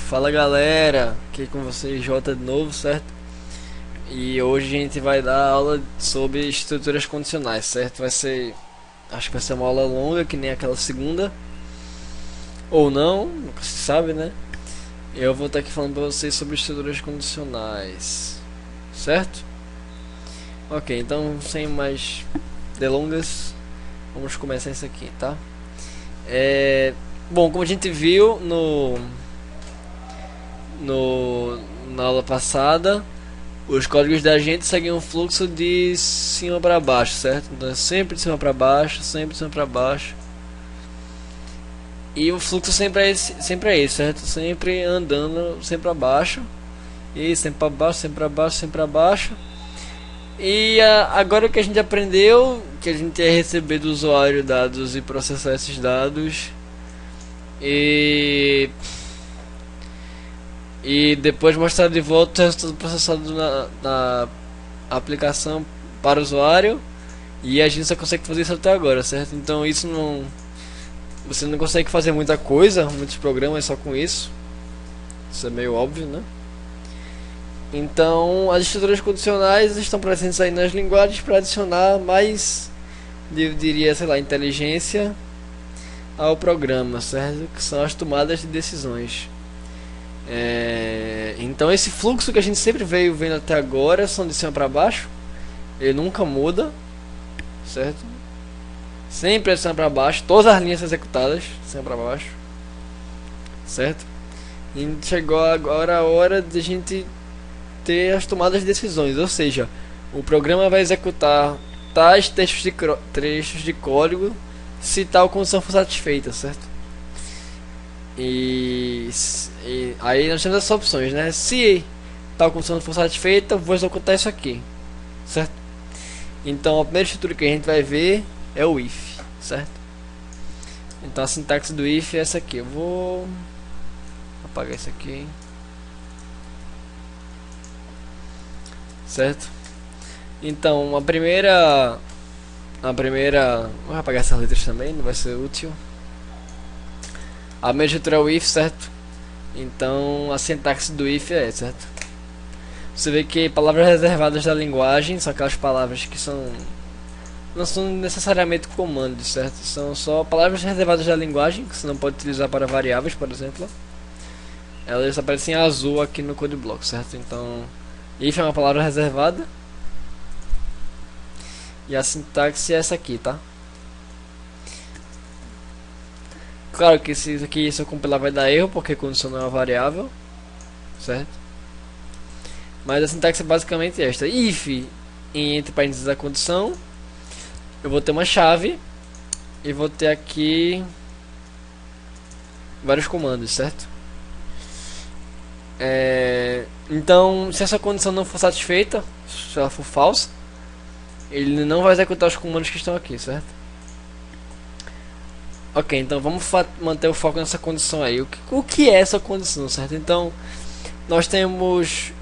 Fala galera, aqui com vocês Jota de novo, certo? E hoje a gente vai dar aula sobre estruturas condicionais, certo? Acho que vai ser uma aula longa, que nem aquela segunda, ou não, nunca se sabe, né? Eu vou estar aqui falando pra vocês sobre estruturas condicionais, certo? Ok, então sem mais delongas, vamos começar isso aqui, tá? Bom, como a gente viu na aula passada, os códigos da gente seguem um fluxo de cima para baixo, certo? Então é sempre de cima para baixo, sempre de cima para baixo. E o fluxo sempre é esse, certo? Sempre andando sempre para baixo. E sempre para baixo, sempre para baixo, sempre para baixo. E agora que a gente aprendeu que a gente ia receber do usuário dados e processar esses dados. E depois mostrar de volta o resultado processado na aplicação para o usuário. E a gente só consegue fazer isso até agora, certo? Então você não consegue fazer muita coisa, muitos programas só com isso. Isso é meio óbvio, né? Então as estruturas condicionais estão presentes aí nas linguagens para adicionar mais, eu diria, sei lá, inteligência ao programa, certo? Que são as tomadas de decisões. Então esse fluxo que a gente sempre veio vendo até agora são de cima para baixo, ele nunca muda, certo? Sempre é de cima para baixo, todas as linhas executadas de cima para baixo, certo? E chegou agora a hora de a gente ter as tomadas de decisões, ou seja, o programa vai executar tais trechos de código se tal condição for satisfeita, certo? E aí nós temos essas opções, né? Se tal condição não for satisfeita, vou executar isso aqui, certo? Então a primeira estrutura que a gente vai ver é o if, certo? Então a sintaxe do if é essa aqui. Eu vou apagar isso aqui, certo? Então vou apagar essas letras também, não vai ser útil. A primeira estrutura é o if, certo? Então a sintaxe do if é essa, certo? Você vê que palavras reservadas da linguagem são aquelas palavras que não são necessariamente comandos, certo? São só palavras reservadas da linguagem que você não pode utilizar para variáveis, por exemplo. Elas aparecem em azul aqui no code block, certo? Então if é uma palavra reservada. E a sintaxe é essa aqui, tá? Claro que se eu compilar vai dar erro, porque condição não é uma variável, certo? Mas a sintaxe é basicamente esta. If, entre parênteses a condição, eu vou ter uma chave e vou ter aqui vários comandos, certo? Então, se essa condição não for satisfeita, se ela for falsa, ele não vai executar os comandos que estão aqui, certo? Ok, então vamos manter o foco nessa condição aí. O que é essa condição, certo? Então, nós temos...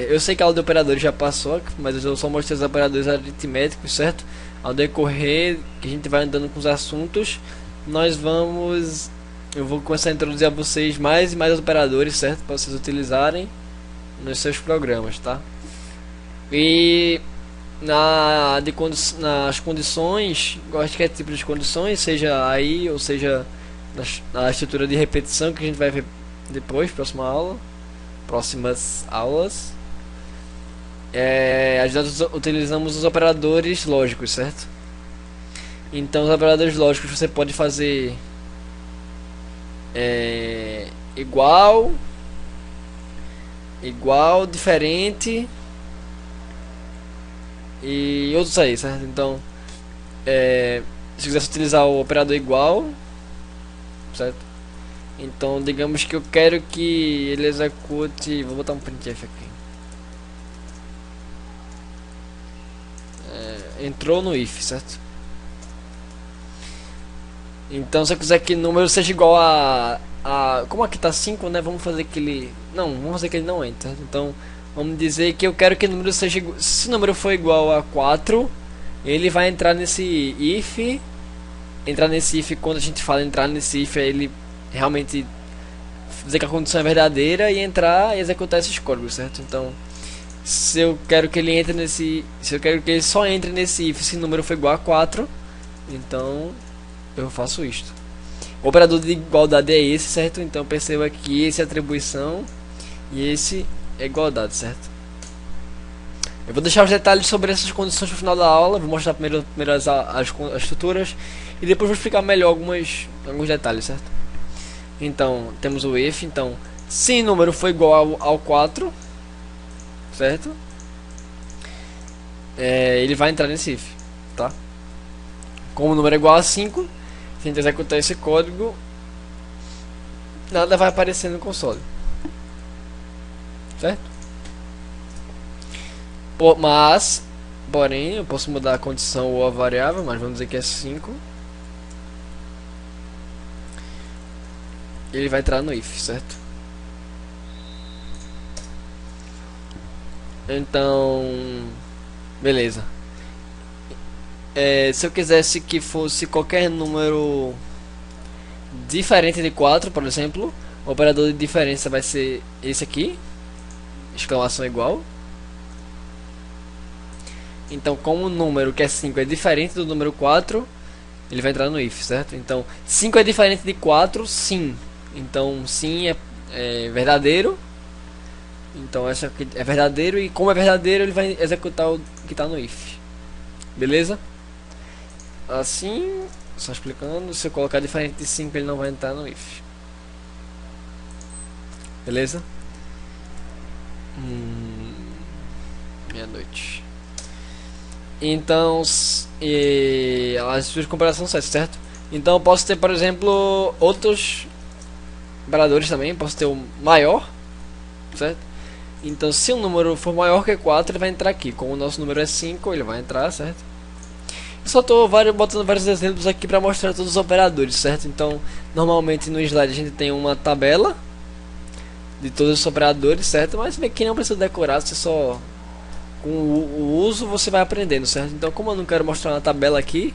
eu sei que a aula de operadores já passou, mas eu só mostrei os operadores aritméticos, certo? Ao decorrer que a gente vai andando com os assuntos, eu vou começar a introduzir a vocês mais e mais operadores, certo? Para vocês utilizarem nos seus programas, tá? E... nas condições, qualquer tipo de condições, seja aí ou seja na estrutura de repetição que a gente vai ver depois, próximas aulas, nós utilizamos os operadores lógicos, certo? Então os operadores lógicos você pode fazer igual, diferente e outros aí, certo? Então se quisesse utilizar o operador igual, certo? Então digamos que eu quero que ele execute, vou botar um printf aqui, entrou no if, certo? Então se eu quiser que o número seja igual como aqui tá 5, né? Vamos fazer que ele não entre, certo? Então vamos dizer que eu quero que o número seja... Se o número for igual a 4, ele vai entrar nesse if. Quando a gente fala entrar nesse if, ele realmente dizer que a condição é verdadeira e entrar e executar esses códigos, certo? Então, se eu quero que ele entre nesse, se eu quero que ele só entre nesse if se o número for igual a 4, então eu faço isto. O operador de igualdade é esse, certo? Então perceba que esse é atribuição e esse é igualdade, certo? Eu vou deixar os detalhes sobre essas condições no final da aula. Vou mostrar primeiro as estruturas e depois vou explicar melhor alguns detalhes, certo? Então temos o if. Então, se o número for igual ao 4, certo? Ele vai entrar nesse if, tá? Como o número é igual a 5, se a gente executar esse código, nada vai aparecer no console, certo? Porém, eu posso mudar a condição ou a variável, mas vamos dizer que é 5. Ele vai entrar no if, certo? Então, beleza. Se eu quisesse que fosse qualquer número diferente de 4, por exemplo, o operador de diferença vai ser esse aqui, exclamação igual. Então, como o número que é 5 é diferente do número 4, ele vai entrar no if, certo? Então, 5 é diferente de 4, sim. Então, sim é verdadeiro. Então, essa aqui é verdadeiro e como é verdadeiro, ele vai executar o que está no if. Beleza? Assim, só explicando, se eu colocar diferente de 5, ele não vai entrar no if. Beleza? Meia-noite. Então, as suas comparações são certo? Então eu posso ter, por exemplo, outros operadores também. Posso ter o maior, certo? Então se o número for maior que 4, ele vai entrar aqui. Como o nosso número é 5, ele vai entrar, certo? Eu só estou botando vários exemplos aqui para mostrar todos os operadores, certo? Então normalmente no slide a gente tem uma tabela de todos os operadores, certo? Mas bem que não precisa decorar, você só... com o uso você vai aprendendo, certo? Então como eu não quero mostrar uma tabela aqui,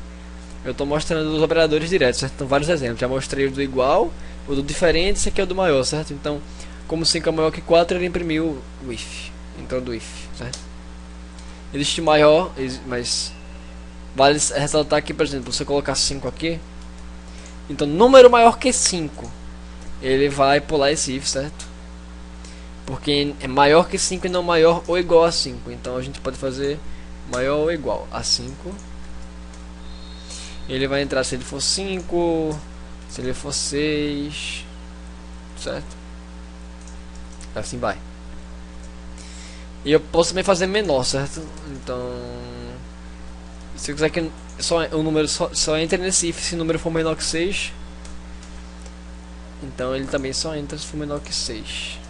eu estou mostrando os operadores diretos, certo? Então vários exemplos, já mostrei o do igual, o do diferente, esse aqui é o do maior, certo? Então como 5 é maior que 4, ele imprimiu o if, então do if, certo? Existe maior, mas vale ressaltar que, por exemplo, se eu colocar 5 aqui, então número maior que 5, ele vai pular esse if, certo? Porque é maior que 5 e não maior ou igual a 5. Então a gente pode fazer maior ou igual a 5. Ele vai entrar se ele for 5, se ele for 6, certo? Assim vai. E eu posso também fazer menor, certo? Então, se eu quiser que o número só entre nesse if se o número for menor que 6, então ele também só entra se for menor que 6.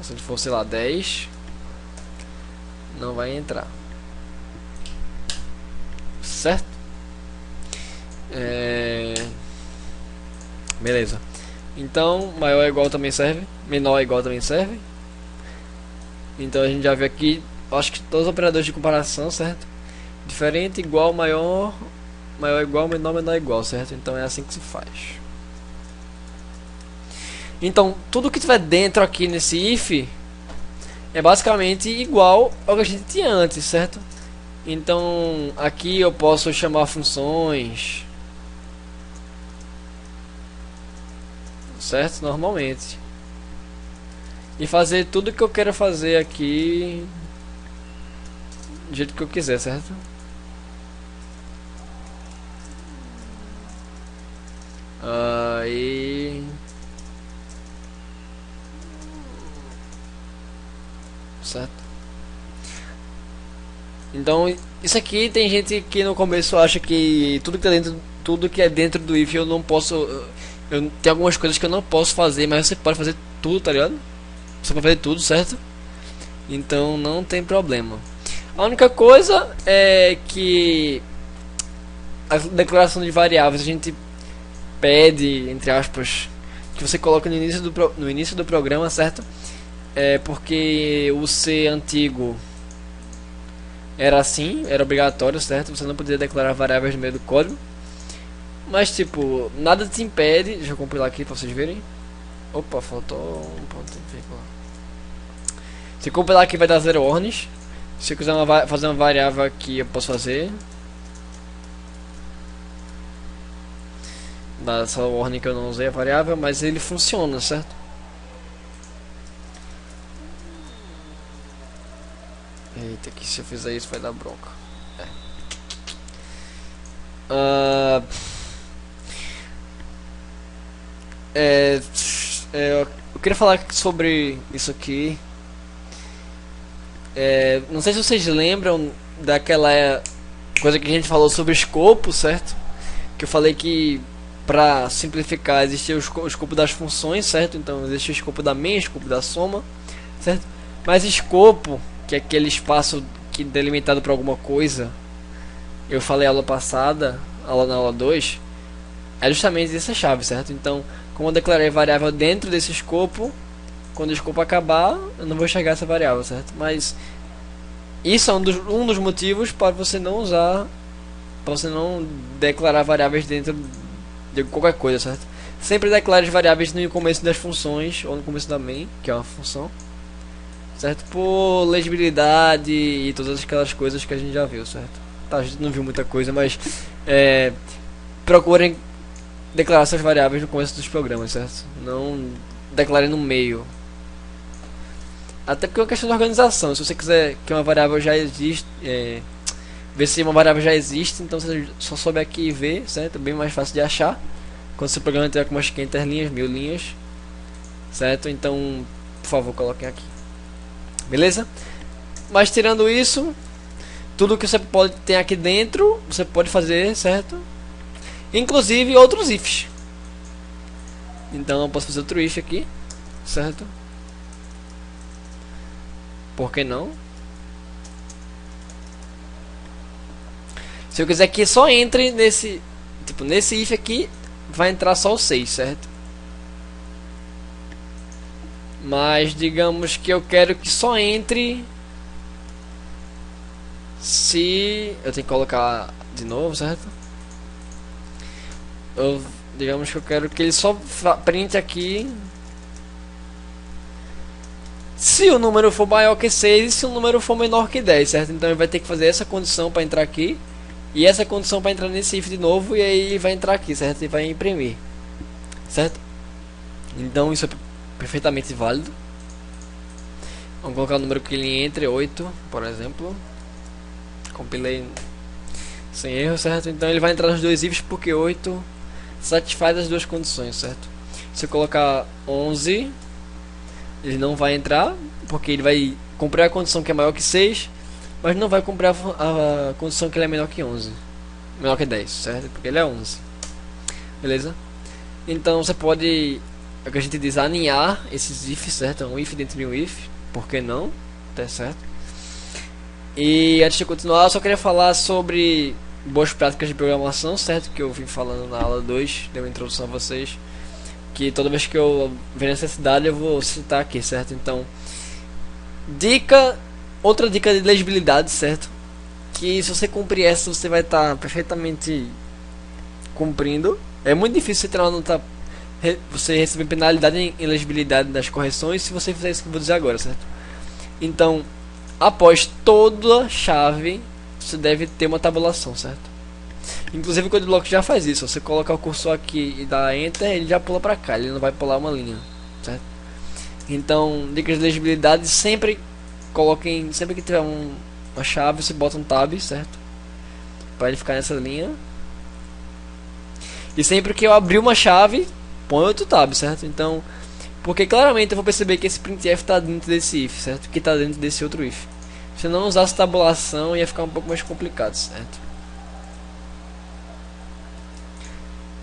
Se ele for, sei lá, 10, não vai entrar, certo? Beleza. Então, maior é igual também serve, menor é igual também serve. Então a gente já viu aqui, acho que todos os operadores de comparação, certo? Diferente, igual, maior, maior é igual, menor, menor é igual, certo? Então é assim que se faz. Então, tudo que tiver dentro aqui nesse if é basicamente igual ao que a gente tinha antes, certo? Então, aqui eu posso chamar funções, certo? Normalmente. E fazer tudo que eu quero fazer aqui do jeito que eu quiser, certo? Aí... certo? Então, isso aqui tem gente que no começo acha que tudo que é dentro do if eu não posso, tem algumas coisas que eu não posso fazer, mas você pode fazer tudo, tá ligado? Você pode fazer tudo, certo? Então não tem problema. A única coisa é que a declaração de variáveis a gente pede, entre aspas, que você coloque no início do programa, certo? Porque o C antigo era assim, era obrigatório, certo? Você não podia declarar variáveis no meio do código. Mas tipo, nada te impede. Deixa eu compilar aqui pra vocês verem. Opa, faltou um ponto e vírgula. Se compilar aqui vai dar 0 warnings. Se eu quiser fazer uma variável aqui, eu posso fazer. Dá só o warning que eu não usei a variável, mas ele funciona, certo? Eita, que se eu fizer isso vai dar bronca. Eu queria falar sobre isso aqui. Não sei se vocês lembram daquela coisa que a gente falou sobre escopo, certo? Que eu falei que, para simplificar, existia o escopo das funções, certo? Então existe o escopo da main, o escopo da soma, certo? Mas escopo, que é aquele espaço que delimitado para alguma coisa, eu falei aula passada, na aula 2, é justamente essa chave, certo? Então, como eu declarei variável dentro desse escopo, quando o escopo acabar, eu não vou enxergar essa variável, certo? Mas isso é um dos motivos para você não usar, para você não declarar variáveis dentro de qualquer coisa, certo? Sempre declare as variáveis no começo das funções ou no começo da main, que é uma função, certo? Por legibilidade e todas aquelas coisas que a gente já viu, certo? Tá, a gente não viu muita coisa, mas procurem declarar essas variáveis no começo dos programas, certo? Não declare no meio. Até porque é uma questão de organização. Se você quiser que uma variável já existe, ver se uma variável já existe, então você só sobe aqui e vê, certo? É bem mais fácil de achar. Quando seu programa tiver com umas 500 linhas, 1000 linhas, certo? Então, por favor, coloquem aqui. Beleza? Mas tirando isso, tudo que você pode ter aqui dentro, você pode fazer, certo? Inclusive outros ifs. Então eu posso fazer outro if aqui, certo? Por que não? Se eu quiser que só entre nesse, tipo, nesse if aqui, vai entrar só o 6, certo? Mas digamos que eu quero que só entre se eu tenho que colocar de novo, certo? Digamos que eu quero que ele só print aqui se o número for maior que 6 e se o número for menor que 10, certo? Então ele vai ter que fazer essa condição para entrar aqui e essa condição para entrar nesse if de novo, e aí vai entrar aqui, certo? E vai imprimir, certo? Então isso é perfeitamente válido. Vamos colocar o número que ele entre, 8, por exemplo. Compilei sem erro, certo? Então ele vai entrar nos dois ifs porque 8 satisfaz as duas condições, certo? Se eu colocar 11, ele não vai entrar porque ele vai cumprir a condição que é maior que 6, mas não vai cumprir a condição que ele é menor que 11, menor que 10, certo? Porque ele é 11. Beleza? Então você pode, é o que a gente diz, aninhar esses ifs, certo? Um if dentro de um if, por que não? Tá certo? E antes de continuar, eu só queria falar sobre boas práticas de programação, certo? Que eu vim falando na aula 2, dei uma introdução a vocês, que toda vez que eu ver necessidade eu vou citar aqui, certo? Então, outra dica de legibilidade, certo? Que se você cumprir essa, você vai estar perfeitamente cumprindo. É muito difícil você receber penalidade em legibilidade das correções se você fizer isso que eu vou dizer agora, certo? Então, após toda chave, você deve ter uma tabulação, certo? Inclusive o CodeBlock já faz isso. Você colocar o cursor aqui e dar Enter, ele já pula pra cá, ele não vai pular uma linha, certo? Então, dicas de legibilidade, sempre que tiver uma chave, você bota um tab, certo? Para ele ficar nessa linha. E sempre que eu abrir uma chave, põe outro tab, certo? Então, porque claramente eu vou perceber que esse printf está dentro desse if, certo? Que está dentro desse outro if. Se eu não usasse tabulação, ia ficar um pouco mais complicado, certo?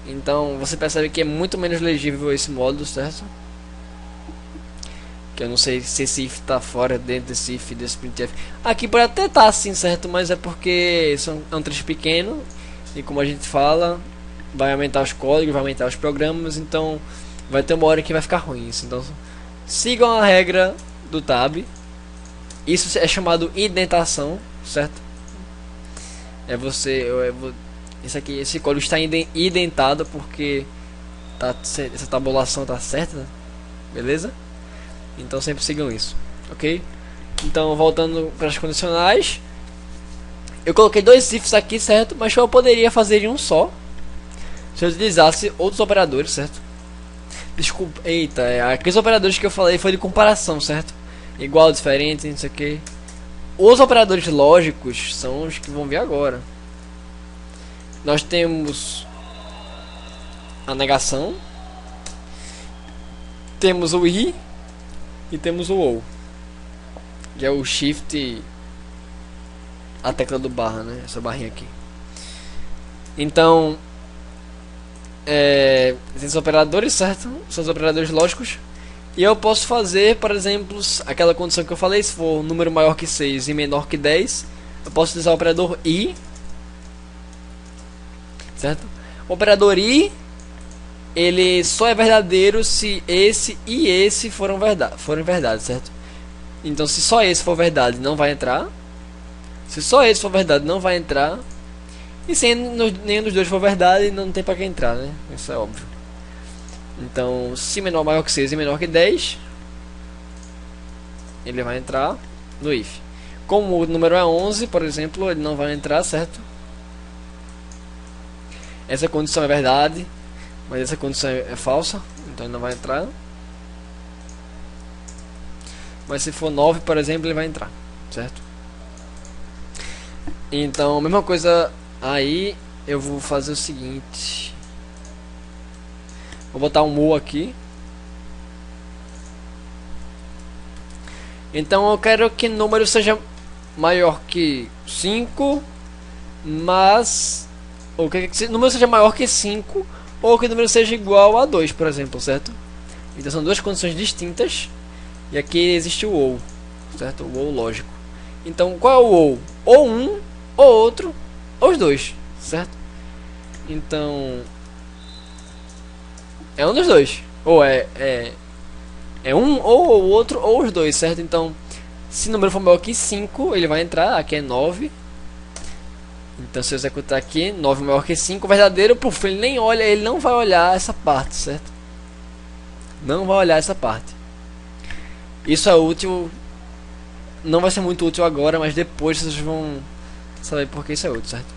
Então você percebe que é muito menos legível esse módulo, certo? Que eu não sei se esse if está fora, dentro desse if, desse printf. Aqui pode até estar assim, certo? Mas é porque é um trecho pequeno e, como a gente fala, vai aumentar os códigos, vai aumentar os programas, então vai ter uma hora que vai ficar ruim isso. Então sigam a regra do tab. Isso é chamado indentação, certo? esse código está indentado porque essa tabulação tá certa, né? Beleza? Então sempre sigam isso, ok? Então voltando para as condicionais, eu coloquei dois ifs aqui, certo? Mas eu poderia fazer em um só se eu utilizasse outros operadores, certo? Desculpa, eita, aqueles operadores que eu falei foi de comparação, certo? Igual, diferente, não sei o que. Os operadores lógicos são os que vão vir agora. Nós temos a negação, temos o i e temos o ou, que é o shift, a tecla do barra, né? Essa barrinha aqui. Então, esses operadores, certo? São os operadores lógicos. E eu posso fazer, por exemplo, aquela condição que eu falei, se for um número maior que 6 e menor que 10, eu posso utilizar o operador i, certo? O operador i, ele só é verdadeiro se esse e esse forem verdade, certo? Então, se só esse for verdade, não vai entrar. Se só esse for verdade, não vai entrar. E se nenhum dos dois for verdade, não tem pra que entrar, né? Isso é óbvio. Então, se menor maior que 6 e menor que 10, ele vai entrar no if. Como o número é 11, por exemplo, ele não vai entrar, certo? Essa condição é verdade, mas essa condição é falsa, então ele não vai entrar. Mas se for 9, por exemplo, ele vai entrar, certo? Então, a mesma coisa aí, eu vou fazer o seguinte. Vou botar um mu aqui. Então eu quero que o número seja maior que 5, mas ou que o número seja maior que 5, ou que o número seja igual a 2, por exemplo, certo? Então são duas condições distintas. E aqui existe o ou, certo? O ou lógico. Então qual é o ou? Ou um, ou outro, ou os dois, certo? Então é um dos dois. Ou é um, ou o outro, ou os dois, certo? Então, se o número for maior que 5, ele vai entrar. Aqui é 9. Então, se eu executar aqui, 9 maior que 5, verdadeiro, puf, ele nem olha, ele não vai olhar essa parte, certo? Não vai olhar essa parte. Isso é útil. Não vai ser muito útil agora, mas depois vocês vão saber porque isso é útil, certo?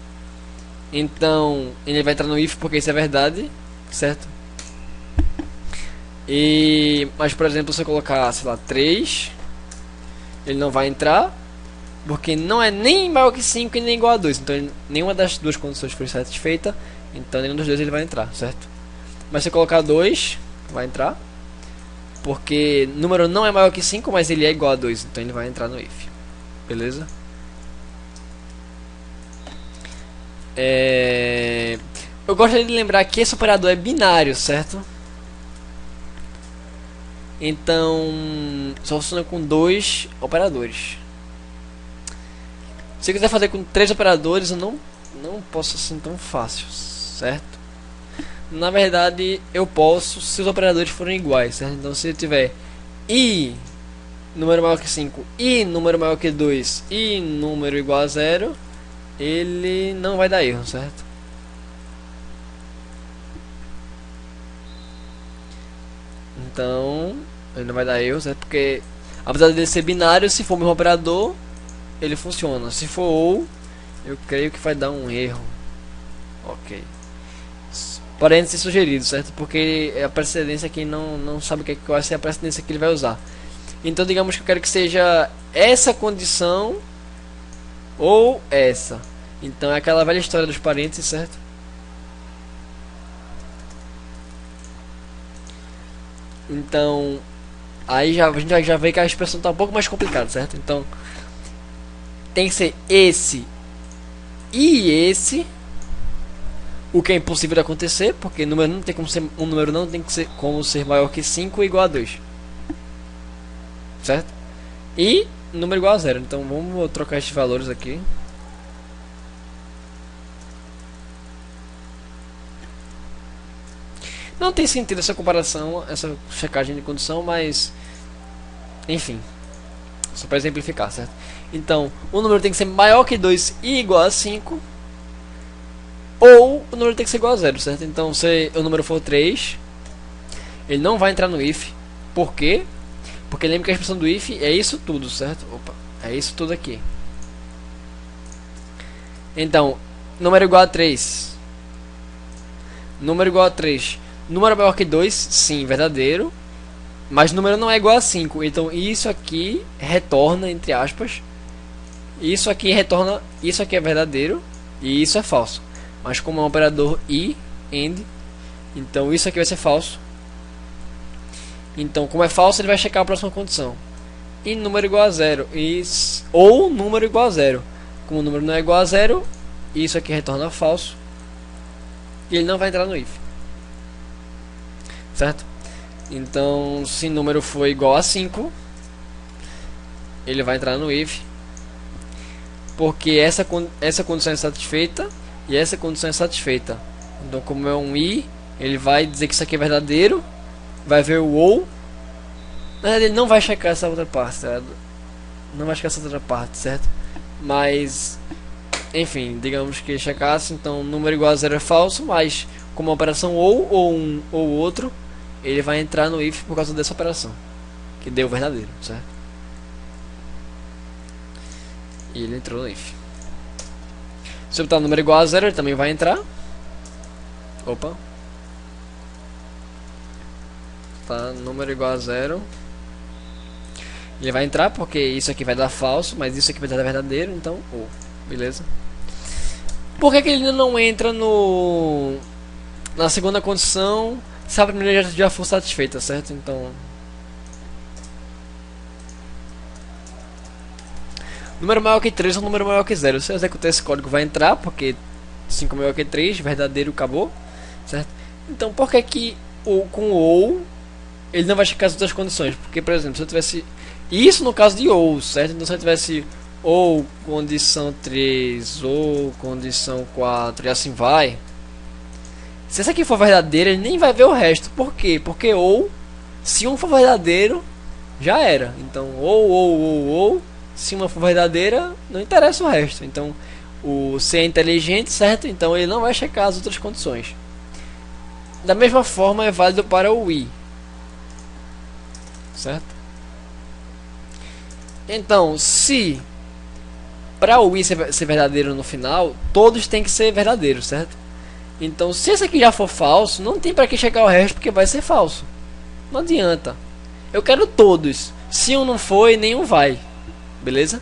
Então, ele vai entrar no if porque isso é verdade, certo? Mas por exemplo, se eu colocar, sei lá, 3, ele não vai entrar, porque não é nem maior que 5 e nem igual a 2. Então nenhuma das duas condições foi satisfeita, então nenhum dos dois ele vai entrar, certo? Mas se eu colocar 2, vai entrar, porque número não é maior que 5, mas ele é igual a 2, então ele vai entrar no if. Beleza? Eu gostaria de lembrar que esse operador é binário, certo? Então, só funciona com 2 operadores. Se eu quiser fazer com 3 operadores, eu não posso assim tão fácil, certo? Na verdade, eu posso se os operadores forem iguais, certo? Então, se eu tiver i número maior que 5, i número maior que 2, i número igual a 0, ele não vai dar erro, certo? Então, ele não vai dar erro, certo? Porque apesar de ele ser binário, se for o mesmo operador, ele funciona. Se for ou, eu creio que vai dar um erro. Ok. Parênteses sugerido, certo? Porque a precedência aqui não sabe o que vai ser a precedência que ele vai usar. Então digamos que eu quero que seja essa condição ou essa. Então é aquela velha história dos parênteses, certo? Então aí a gente já vê que a expressão está um pouco mais complicada, certo? Então tem que ser esse e esse, o que é impossível de acontecer, porque número não tem como ser, um número não tem que ser como ser maior que 5 igual a 2, certo? E número igual a 0. Então vamos trocar estes valores aqui. Não tem sentido essa comparação, essa checagem de condição, mas enfim, só para exemplificar, certo? Então, o número tem que ser maior que 2 e igual a 5. ou o número tem que ser igual a 0, certo? Então se o número for 3, ele não vai entrar no if. Por quê? Porque lembra que a expressão do if é isso tudo, certo? Opa, é isso tudo aqui. Então, número igual a 3. Número igual a 3. Número maior que 2, sim, verdadeiro. Mas número não é igual a 5. Então isso aqui retorna, entre aspas. Isso aqui retorna, isso aqui é verdadeiro e isso é falso. Mas como é um operador e, AND, então isso aqui vai ser falso. Então como é falso, ele vai checar a próxima condição. E número igual a 0. Ou número igual a 0. Como o número não é igual a 0, isso aqui retorna falso. E ele não vai entrar no if. Certo? Então, se o número for igual a 5, ele vai entrar no if. Porque essa condição é satisfeita e essa condição é satisfeita. Então, como é um i, ele vai dizer que isso aqui é verdadeiro. Vai ver o ou. Na verdade, ele não vai checar essa outra parte, certo? Não vai checar essa outra parte, certo? Mas, enfim, digamos que ele checasse. Então, número igual a 0 é falso, mas como a operação ou um ou outro, ele vai entrar no if por causa dessa operação que deu verdadeiro, certo? E ele entrou no if. Se eu botar o número igual a 0, ele também vai entrar. Opa. Tá, número igual a 0. Ele vai entrar porque isso aqui vai dar falso, mas isso aqui vai dar verdadeiro, então, beleza. Por que ele não entra na segunda condição se a primeira já for satisfeita, certo? Então, número maior que 3 ou número maior que 0. Se eu executar esse código, vai entrar, porque 5 maior que 3, verdadeiro, acabou, certo? Então, por que com ou ele não vai checar as outras condições? Porque, por exemplo, se eu tivesse isso no caso de ou, certo? Então, se eu tivesse ou condição 3 ou condição 4 e assim vai, se essa aqui for verdadeira, ele nem vai ver o resto. Por quê? Porque ou, se um for verdadeiro, já era. Então, ou, se uma for verdadeira, não interessa o resto. Então, o C é inteligente, certo? Então, ele não vai checar as outras condições. Da mesma forma, é válido para o i, certo? Então, se para o i ser verdadeiro no final, todos têm que ser verdadeiros, certo? Então, se esse aqui já for falso, não tem para que checar o resto, porque vai ser falso. Não adianta. Eu quero todos. Se um não foi, nenhum vai. Beleza?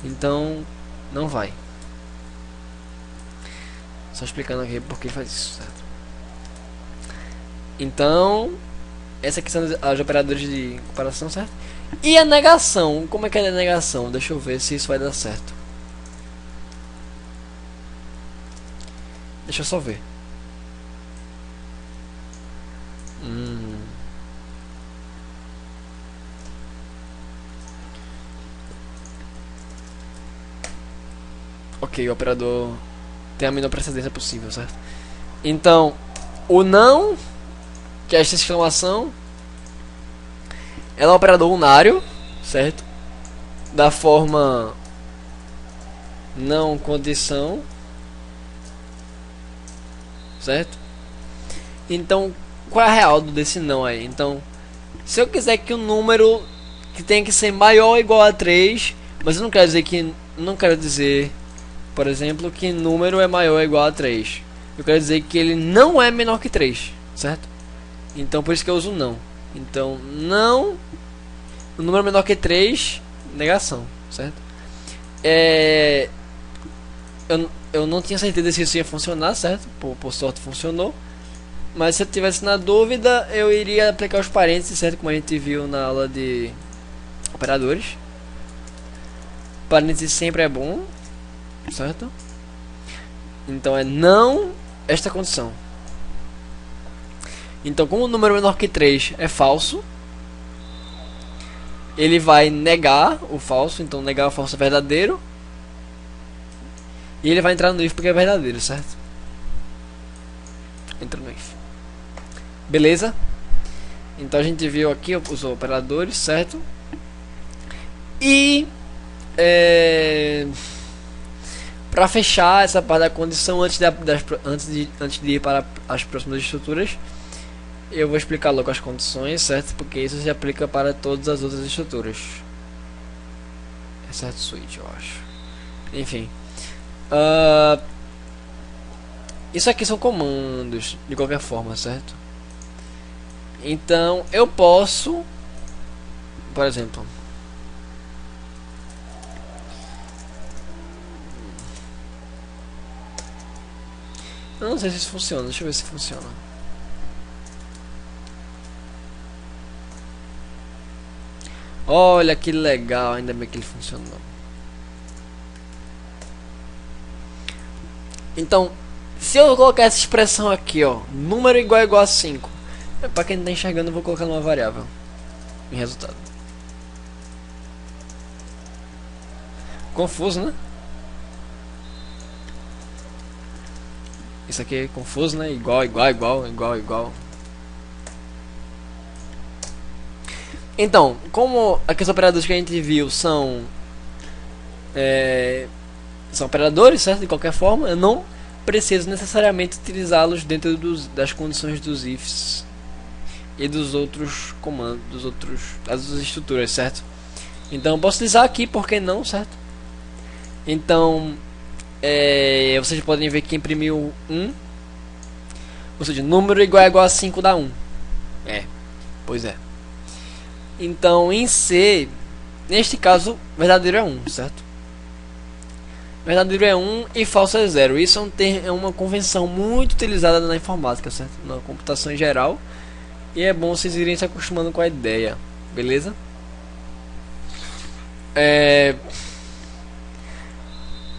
Então, não vai. Só explicando aqui por que faz isso, certo? Então, essa aqui são as operadores de comparação, certo? E a negação, como é que é a negação? Deixa eu ver se isso vai dar certo. Deixa eu só ver. Ok, o operador tem a menor precedência possível, certo? Então, o não, que é esta exclamação, ela é um operador unário, certo? Da forma não condição, certo? Então, qual é a real desse não aí? Então, se eu quiser que o número que tem que ser maior ou igual a 3, mas eu não quero dizer, por exemplo, que número é maior ou igual a 3. Eu quero dizer que ele não é menor que 3, certo? Então, por isso que eu uso não. Então, não, o número menor que 3, negação, certo? Eu não tinha certeza se isso ia funcionar, certo? Por sorte funcionou. Mas se eu tivesse na dúvida, eu iria aplicar os parênteses, certo? Como a gente viu na aula de operadores. Parênteses sempre é bom, certo? Então é não esta condição. Então, como o número menor que 3 é falso, ele vai negar o falso. Então, negar o falso é verdadeiro. E ele vai entrar no if porque é verdadeiro, certo? Entra no if. Beleza? Então a gente viu aqui os operadores, certo? E para fechar essa parte da condição antes de ir para as próximas estruturas, eu vou explicar logo as condições, certo? Porque isso se aplica para todas as outras estruturas. É certo, switch, eu acho. Enfim. Isso aqui são comandos, de qualquer forma, certo? Então, eu posso, por exemplo, eu não sei se isso funciona, deixa eu ver se funciona. Olha que legal, ainda bem que ele funcionou. Então, se eu colocar essa expressão aqui, ó, número igual a 5, para quem não está enxergando, eu vou colocar numa variável em resultado. Confuso, né? Isso aqui é confuso, né? Igual. Então, como aqueles operadores que a gente viu são operadores, certo? De qualquer forma, eu não preciso necessariamente utilizá-los dentro das condições dos ifs e dos outros comandos, das outras estruturas, certo? Então, eu posso utilizar aqui, por que não, certo? Então, vocês podem ver que imprimiu 1, ou seja, número igual a 5 dá 1. Pois é. Então, em C, neste caso, verdadeiro é 1, certo? Verdadeiro é 1 e falso é 0. Isso é uma convenção muito utilizada na informática, certo? Na computação em geral. E é bom vocês irem se acostumando com a ideia, beleza?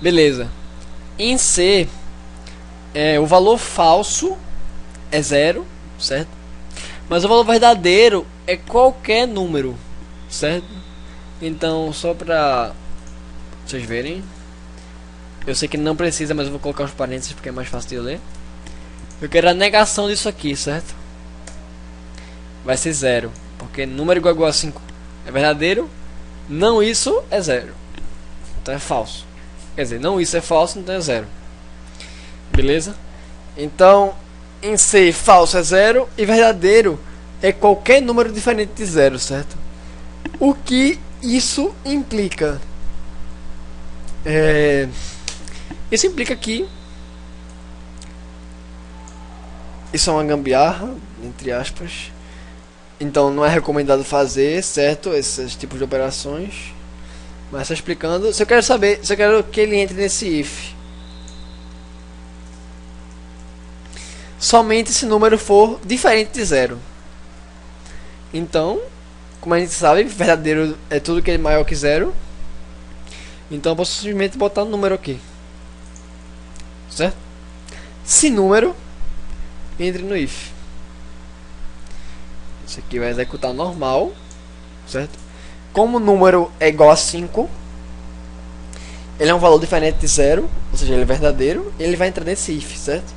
Beleza. Em C, o valor falso é 0, certo? Mas o valor verdadeiro é qualquer número, certo? Então, só pra vocês verem, eu sei que não precisa, mas eu vou colocar os parênteses porque é mais fácil de ler. Eu quero a negação disso aqui, certo? Vai ser 0, porque número igual a 5 é verdadeiro, não isso é 0, então é falso. Quer dizer, não isso é falso, então é 0. Beleza? Então, em C, falso é 0 e verdadeiro é qualquer número diferente de 0, certo? O que isso implica? Isso implica que isso é uma gambiarra, entre aspas. Então não é recomendado fazer, certo? Esses tipos de operações. Mas só explicando. Se eu quero que ele entre nesse if, somente se o número for diferente de 0. Então, como a gente sabe, verdadeiro é tudo que é maior que 0. Então eu posso simplesmente botar um número aqui, certo? Se número, entre no if. Isso aqui vai executar normal, certo? Como o número é igual a 5, ele é um valor diferente de 0, ou seja, ele é verdadeiro, ele vai entrar nesse if, certo?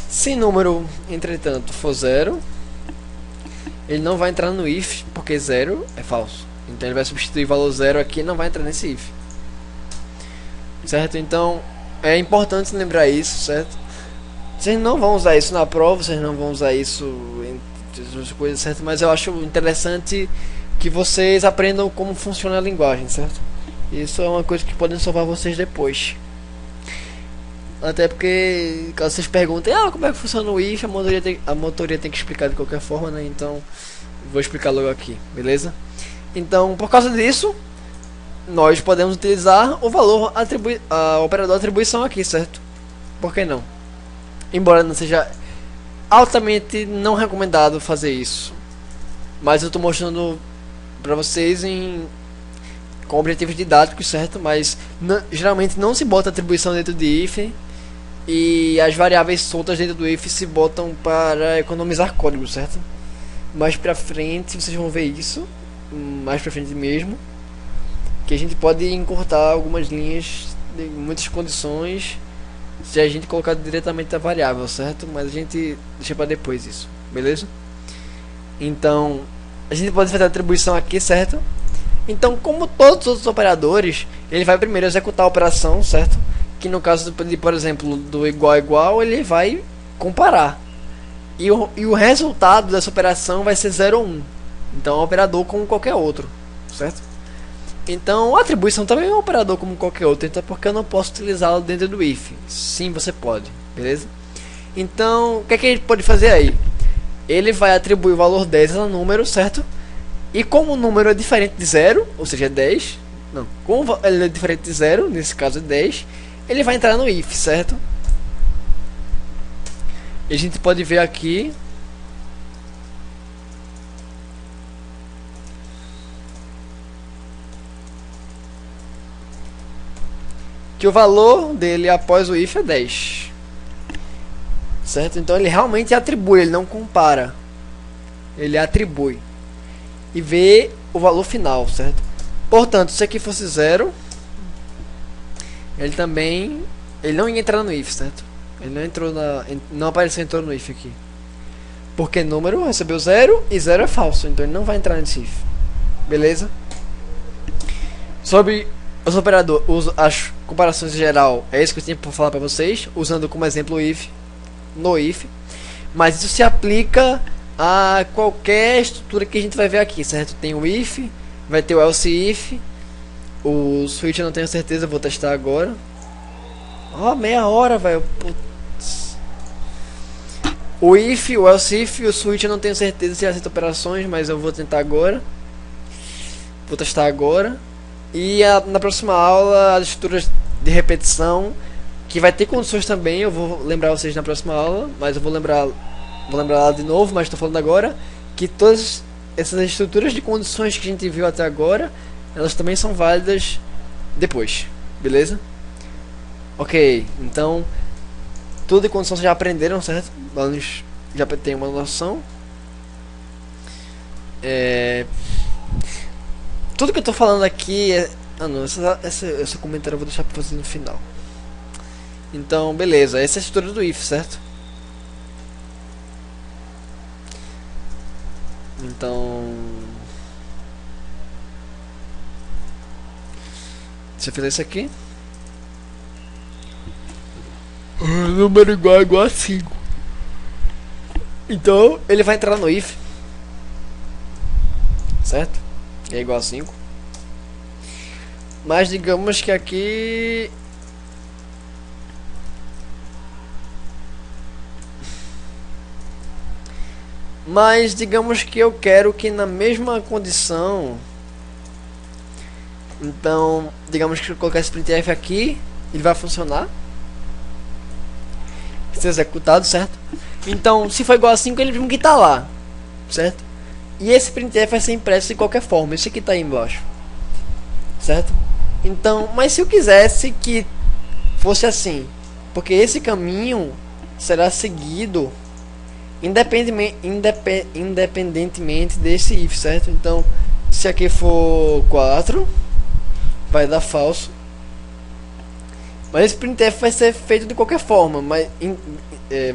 Se número, entretanto, for 0, ele não vai entrar no if, porque 0 é falso. Então ele vai substituir o valor 0 aqui e não vai entrar nesse if, certo? Então é importante lembrar isso, certo? Vocês não vão usar isso na prova, vocês não vão usar isso entre outras coisas, certo? Mas eu acho interessante que vocês aprendam como funciona a linguagem, certo? Isso é uma coisa que podem salvar vocês depois. Até porque, caso vocês perguntem, como é que funciona o if, a motoria tem que explicar de qualquer forma, né? Então, vou explicar logo aqui, beleza? Então, por causa disso, nós podemos utilizar o valor a operador atribuição aqui, certo? Por que não? Embora não seja altamente não recomendado fazer isso, mas eu estou mostrando para vocês com objetivos didáticos, certo? Mas geralmente não se bota atribuição dentro de if, e as variáveis soltas dentro do if se botam para economizar código, certo? Mais pra frente vocês vão ver isso, mais pra frente mesmo, que a gente pode encurtar algumas linhas de muitas condições se a gente colocar diretamente a variável, certo? Mas a gente deixa para depois isso, beleza? Então a gente pode fazer a atribuição aqui, certo? Então, como todos os outros operadores, ele vai primeiro executar a operação, certo? Que no caso de, por exemplo, do igual a igual, ele vai comparar. E o resultado dessa operação vai ser 0 ou 1. Então é um operador como qualquer outro, certo? Então a atribuição também é um operador como qualquer outro, então porque eu não posso utilizá-lo dentro do if. Sim, você pode, beleza? Então, o que é que ele pode fazer aí? Ele vai atribuir o valor 10 ao número, certo? E como o número é diferente de 0, ou seja, é 10, não, como ele é diferente de 0, nesse caso é 10, ele vai entrar no if, certo? E a gente pode ver aqui que o valor dele após o if é 10, certo? Então ele realmente atribui, ele não compara, ele atribui e vê o valor final, certo? Portanto, se aqui fosse 0, ele não ia entrar no if, certo? Ele não entrou não apareceu entrou no if aqui, porque número recebeu 0 e 0 é falso, então ele não vai entrar nesse if, beleza? Sobre os operadores, as comparações em geral, é isso que eu tinha para falar para vocês, usando como exemplo o if, no if, mas isso se aplica a qualquer estrutura que a gente vai ver aqui, certo? Tem o if, vai ter o else if, o switch eu não tenho certeza, vou testar agora. Ó, meia hora, velho. O if, o else if e o switch eu não tenho certeza se aceita operações, mas eu vou tentar agora. Vou testar agora. E na próxima aula, as estruturas de repetição, que vai ter condições também, eu vou lembrar vocês na próxima aula, mas eu vou lembrar lá de novo, mas estou falando agora que todas essas estruturas de condições que a gente viu até agora, elas também são válidas depois, beleza? Ok, então tudo de condição vocês já aprenderam, certo? Alunos já tem uma noção. Tudo que eu tô falando aqui é... Ah não, esse comentário eu vou deixar pra vocês no final. Então, beleza, essa é a estrutura do if, certo? Então... Deixa eu fazer isso aqui. Número igual a 5. Então, ele vai entrar no if, certo? É igual a 5. Mas digamos que aqui... Mas digamos que eu quero que na mesma condição... Então, digamos que eu colocar esse printf aqui, ele vai funcionar. Vai ser executado, certo? Então, se for igual a 5, ele tem que estar lá, certo? E esse printf vai ser impresso de qualquer forma. Esse aqui está aí embaixo, certo? Então, mas se eu quisesse que fosse assim, porque esse caminho será seguido independentemente desse if, certo? Então, se aqui for 4, vai dar falso. Mas esse printf vai ser feito de qualquer forma, vai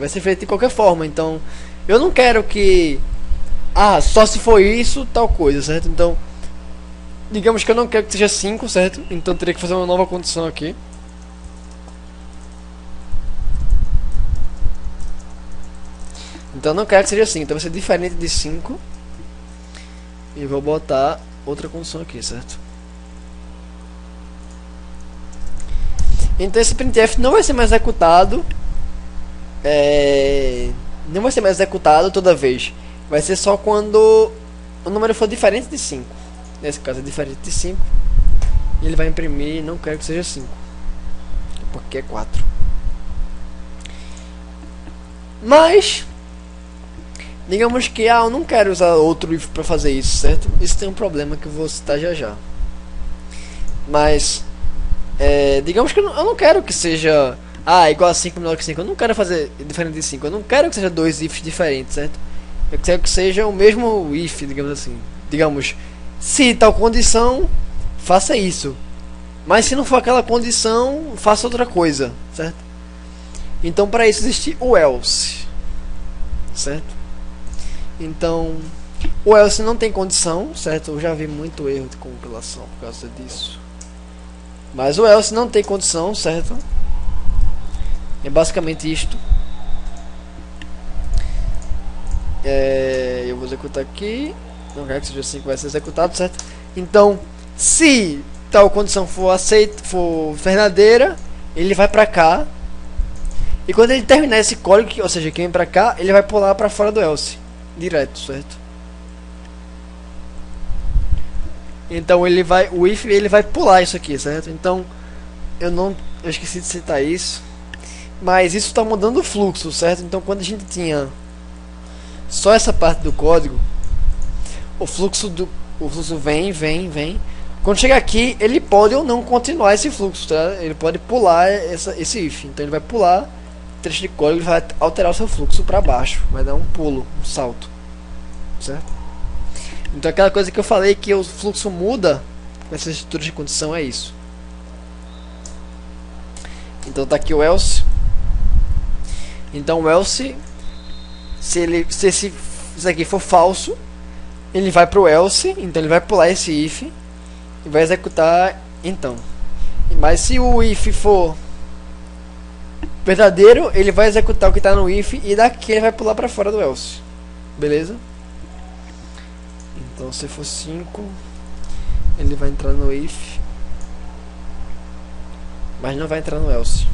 ser feito de qualquer forma. Então, eu não quero que só se for isso, tal coisa, certo? Então, digamos que eu não quero que seja 5, certo? Então, teria que fazer uma nova condição aqui. Então, eu não quero que seja 5, então vai ser diferente de 5. E vou botar outra condição aqui, certo? Então, esse printf não vai ser mais executado. Não vai ser mais executado toda vez. Vai ser só quando o número for diferente de 5. Nesse caso é diferente de 5. E ele vai imprimir, não quero que seja 5, porque é 4. Mas digamos que eu não quero usar outro if para fazer isso, certo? Isso tem um problema que eu vou citar já já. Mas digamos que eu não quero que seja igual a 5 menor que 5. Eu não quero fazer diferente de 5. Eu não quero que seja dois ifs diferentes, certo? Eu quero que seja o mesmo if, digamos assim. Digamos, se tal condição, faça isso. Mas se não for aquela condição, faça outra coisa, certo? Então, para isso existe o else, certo? Então, O else não tem condição, certo? Eu já vi muito erro de compilação por causa disso. Mas o else não tem condição, certo? É basicamente isto. Eu vou executar aqui. Não quero que seja assim que vai ser executado, certo? Então, se tal condição for aceita, for verdadeira, ele vai pra cá. E quando ele terminar esse código, ou seja, quem vem pra cá, ele vai pular pra fora do else, direto, certo? Então o if ele vai pular isso aqui, certo? Então eu esqueci de citar isso, mas isso está mudando o fluxo, certo? Então quando a gente tinha só essa parte do código, o fluxo vem. Quando chegar aqui, ele pode ou não continuar esse fluxo, tá? Ele pode pular esse if. Então ele vai pular trecho de código e vai alterar o seu fluxo para baixo, vai dar um pulo, um salto, certo? Então aquela coisa que eu falei que o fluxo muda com essa estrutura de condição é isso. Então tá aqui o else. Então o else, se isso aqui for falso, ele vai pro else, então ele vai pular esse if e vai executar então. Mas se o if for verdadeiro, ele vai executar o que está no if e daqui ele vai pular para fora do else. Beleza? Então se for 5, ele vai entrar no if, mas não vai entrar no else.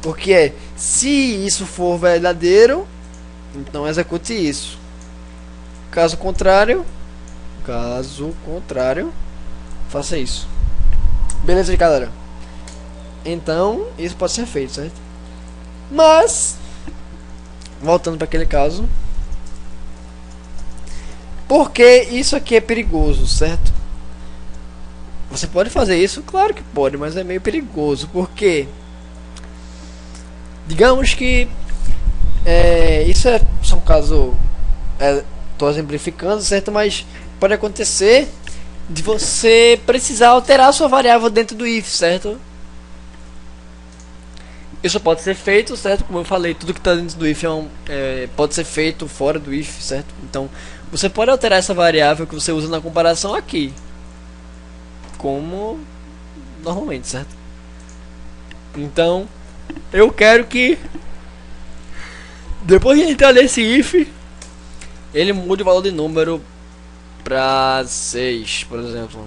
Porque se isso for verdadeiro, então execute isso. Caso contrário, faça isso. Beleza, galera? Então, isso pode ser feito, certo? Mas, voltando para aquele caso, porque isso aqui é perigoso, certo? Você pode fazer isso? Claro que pode, mas é meio perigoso. Porque, digamos que isso é só um caso, estou exemplificando, certo? Mas pode acontecer de você precisar alterar a sua variável dentro do if, certo? Isso pode ser feito, certo? Como eu falei, tudo que está dentro do if pode ser feito fora do if, certo? Então, você pode alterar essa variável que você usa na comparação aqui, como normalmente, certo? Então, eu quero que depois de entrar nesse if, ele mude o valor de número para 6, por exemplo.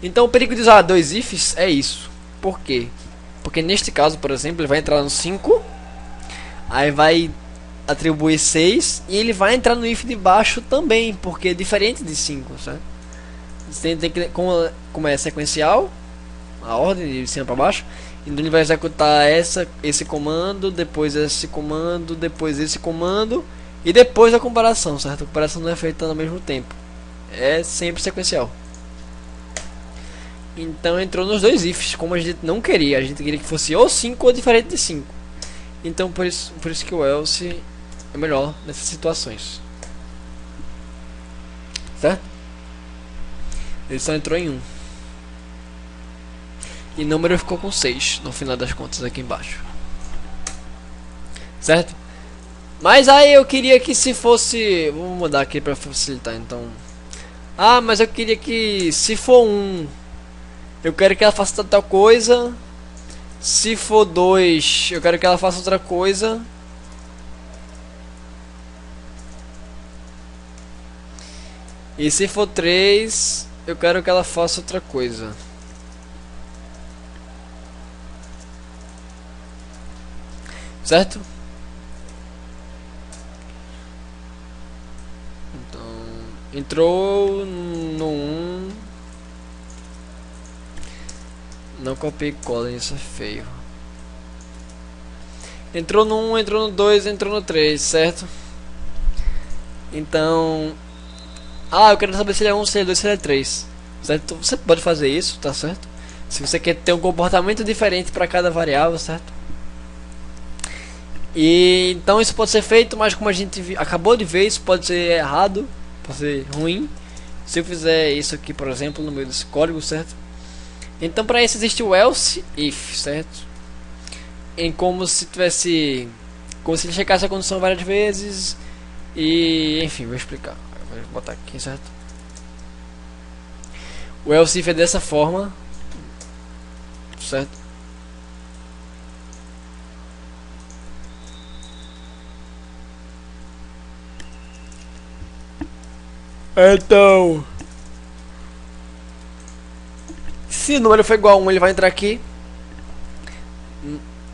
Então, o perigo de usar dois ifs é isso. Por quê? Porque neste caso, por exemplo, ele vai entrar no 5, aí vai atribuir 6 e ele vai entrar no if de baixo também, porque é diferente de 5, certo? Você tem que, como é sequencial, a ordem de cima para baixo, então ele vai executar esse comando, depois esse comando, depois esse comando e depois a comparação, certo? A comparação não é feita ao mesmo tempo, é sempre sequencial. Então entrou nos dois ifs, como a gente não queria. A gente queria que fosse ou 5 ou diferente de 5. Então por isso que o else é melhor nessas situações, certo? Ele só entrou em 1 e número ficou com 6 no final das contas aqui embaixo, certo? Mas aí eu queria que se fosse, vamos mudar aqui para facilitar. Então, mas eu queria que se for 1, eu quero que ela faça tal coisa. Se for 2, eu quero que ela faça outra coisa. E se for 3, eu quero que ela faça outra coisa. Certo? Então, entrou no 1. Não copiei e cola, isso é feio. Entrou no 1, entrou no 2, entrou no 3, certo? Então, eu quero saber se ele é 1, se ele é 2, se ele é 3, certo? Você pode fazer isso, tá certo? Se você quer ter um comportamento diferente para cada variável, certo? E então isso pode ser feito, mas como a gente acabou de ver, isso pode ser errado, pode ser ruim. Se eu fizer isso aqui, por exemplo, no meio desse código, certo? Então para isso existe o else if, certo? Como se ele checasse a condição várias vezes E enfim, vou explicar. Vou botar aqui, certo? O else if é dessa forma, certo? Então, se o número for igual a 1, ele vai entrar aqui.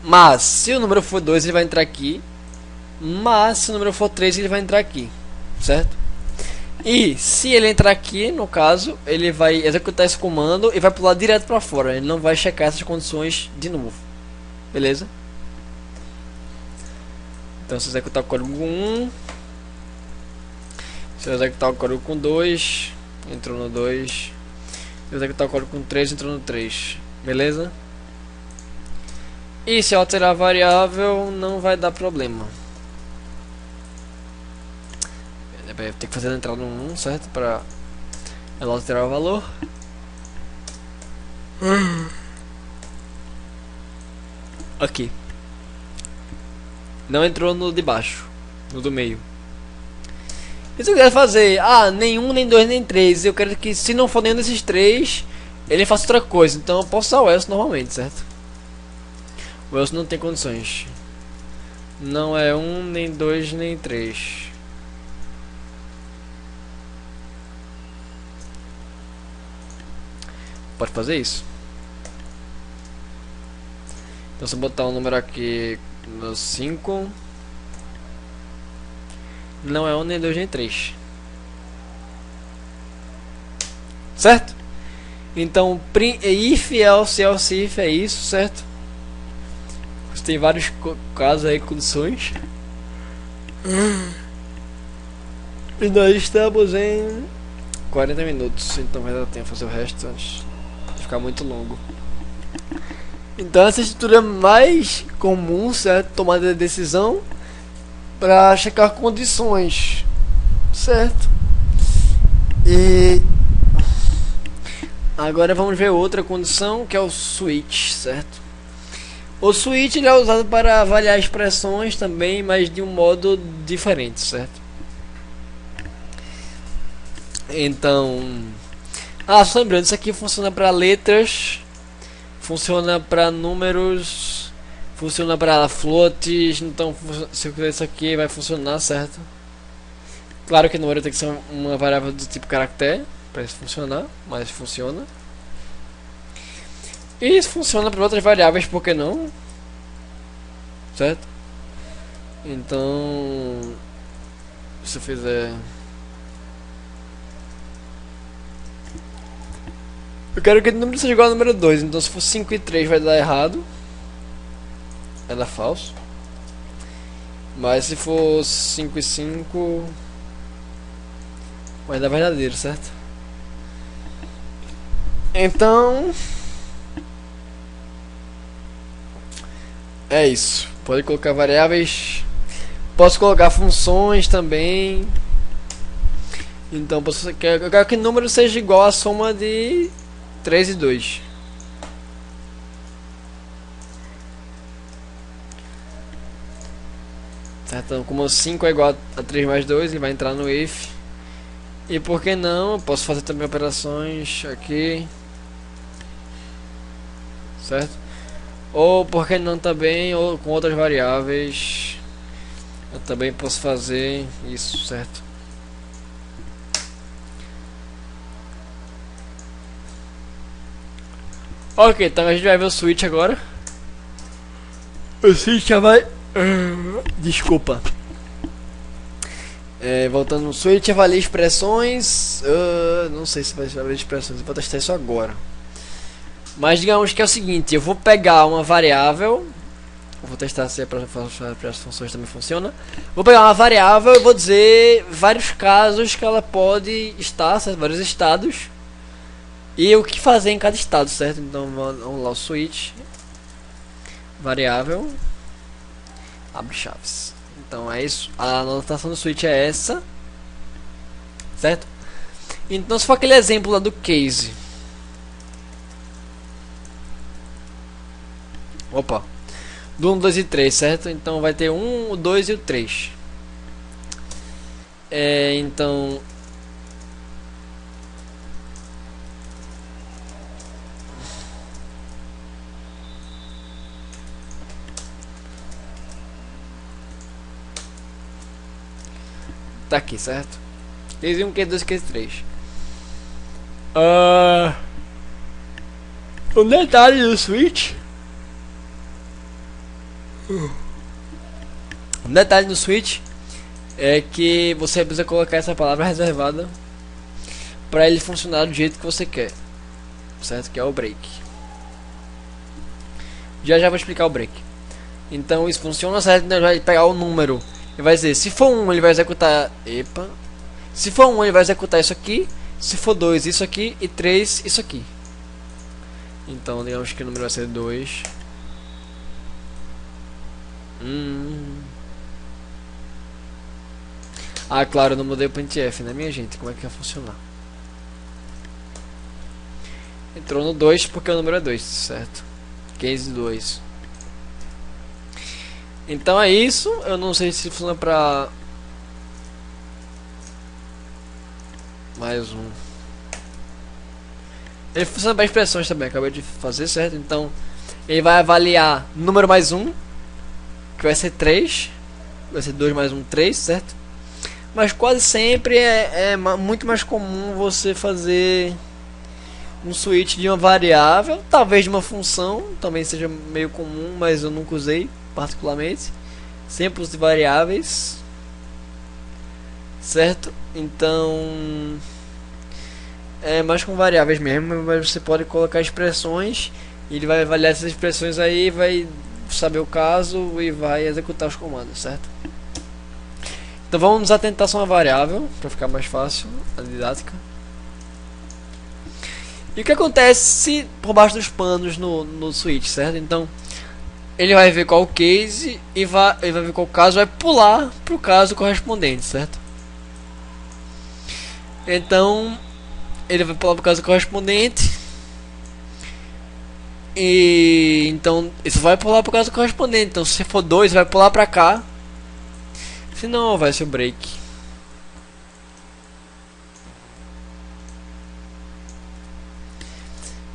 Mas se o número for 2, ele vai entrar aqui. Mas se o número for 3, ele vai entrar aqui, certo? E se ele entrar aqui, no caso, ele vai executar esse comando e vai pular direto para fora. Ele não vai checar essas condições de novo. Beleza? Então se eu executar o código 1, se eu executar o código com 2, entrou no 2. Se eu executar o código com 3, entrou no 3. Beleza? E se eu alterar a variável, não vai dar problema. Tem que fazer a entrada no 1, certo? Para ela alterar o valor. Aqui. Não entrou no de baixo, no do meio. E se eu quiser fazer, nenhum, nem 2, nem 3, eu quero que se não for nenhum desses 3, ele faça outra coisa. Então eu posso usar o else normalmente, certo? O else não tem condições. Não é 1, nem 2, nem 3. Pode fazer isso. Então se eu botar um número aqui no 5, não é 1, nem 2, nem 3. Certo? Então if, else if é isso, certo? Você tem vários casos aí, condições. E nós estamos em 40 minutos, então vai dar tempo de fazer o resto antes de ficar muito longo. Então essa estrutura mais comum, certo? Tomada de decisão para checar condições, certo? E agora vamos ver outra condição, que é o switch, certo? O switch ele é usado para avaliar expressões também, mas de um modo diferente, certo? Então, só lembrando, isso aqui funciona para letras, funciona para números, funciona para floats. Então se eu quiser isso aqui vai funcionar, certo? Claro que número tem que ser uma variável do tipo caractere para isso funcionar, mas funciona. E isso funciona para outras variáveis, por que não? Certo? Então, se eu fizer, eu quero que o número seja igual ao número 2, então se for 5 e 3 vai dar errado. Vai dar falso. Mas se for 5 e 5 vai dar verdadeiro, certo? Então é isso. Pode colocar variáveis. Posso colocar funções também. Então eu quero que o número seja igual à soma de 3 e 2. Certo? Então, como 5 é igual a 3 mais 2, ele vai entrar no if. E por que não? Eu posso fazer também operações aqui. Certo? Ou por que não também, ou com outras variáveis. Eu também posso fazer isso, certo? Ok, então a gente vai ver o switch agora. O switch já vai... Desculpa. Voltando no switch, avalia expressões. Não sei se vai avaliar expressões, eu vou testar isso agora. Mas digamos que é o seguinte, eu vou pegar uma variável. Eu vou testar se para as funções também funciona. Vou pegar uma variável e vou dizer vários casos que ela pode estar, certo? Vários estados. E o que fazer em cada estado, certo? Então vamos lá, o switch. Variável. Abre chaves. Então é isso. A anotação do switch é essa. Certo? Então se for aquele exemplo lá do case. Opa. Do 1, 2 e 3, certo? Então vai ter 1, o 2 e o 3. Então tá aqui, certo? Case 1, case 2, case 3. O detalhe do switch. O detalhe do switch é que você precisa colocar essa palavra reservada para ele funcionar do jeito que você quer, certo? Que é o break. Já vou explicar o break. Então isso funciona certo. Ele vai pegar o número e vai dizer, se for 1 ele vai executar, se for 1 ele vai executar isso aqui, se for 2 isso aqui e 3 isso aqui. Então digamos que o número vai ser 2. Ah, claro, eu não mudei o printf, né, minha gente? Como é que vai funcionar? Entrou no 2 porque o número é 2, certo? Case 2. Então é isso. Eu não sei se funciona pra mais um. Ele funciona para expressões também, acabei de fazer, certo? Então ele vai avaliar número mais 1, que vai ser 3. Vai ser 2 mais 1, 3, certo? Mas quase sempre é muito mais comum você fazer um switch de uma variável, talvez de uma função, também seja meio comum, mas eu nunca usei particularmente. Sempre uso de variáveis, certo? Então é mais com variáveis mesmo, mas você pode colocar expressões, e ele vai avaliar essas expressões aí, vai saber o caso e vai executar os comandos, certo? Então vamos nos atentar só uma variável, para ficar mais fácil a didática. E o que acontece por baixo dos panos no switch, certo? Então ele vai ver qual case e ele vai ver qual caso, vai pular para o caso correspondente, certo? Então ele vai pular para o caso correspondente. E então isso vai pular para o caso correspondente. Então se for 2 vai pular para cá. Se não, vai ser o break.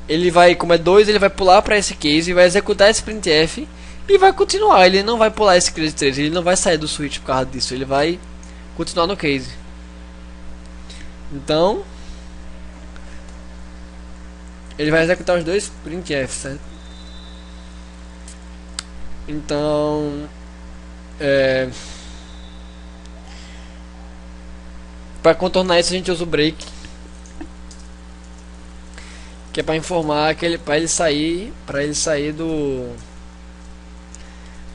Ele vai, como é 2, ele vai pular para esse case e vai executar esse printf e vai continuar. Ele não vai pular esse case 3, ele não vai sair do switch por causa disso, ele vai continuar no case. Então ele vai executar os dois printf, certo? Então para contornar isso a gente usa o break, que é para informar que para ele sair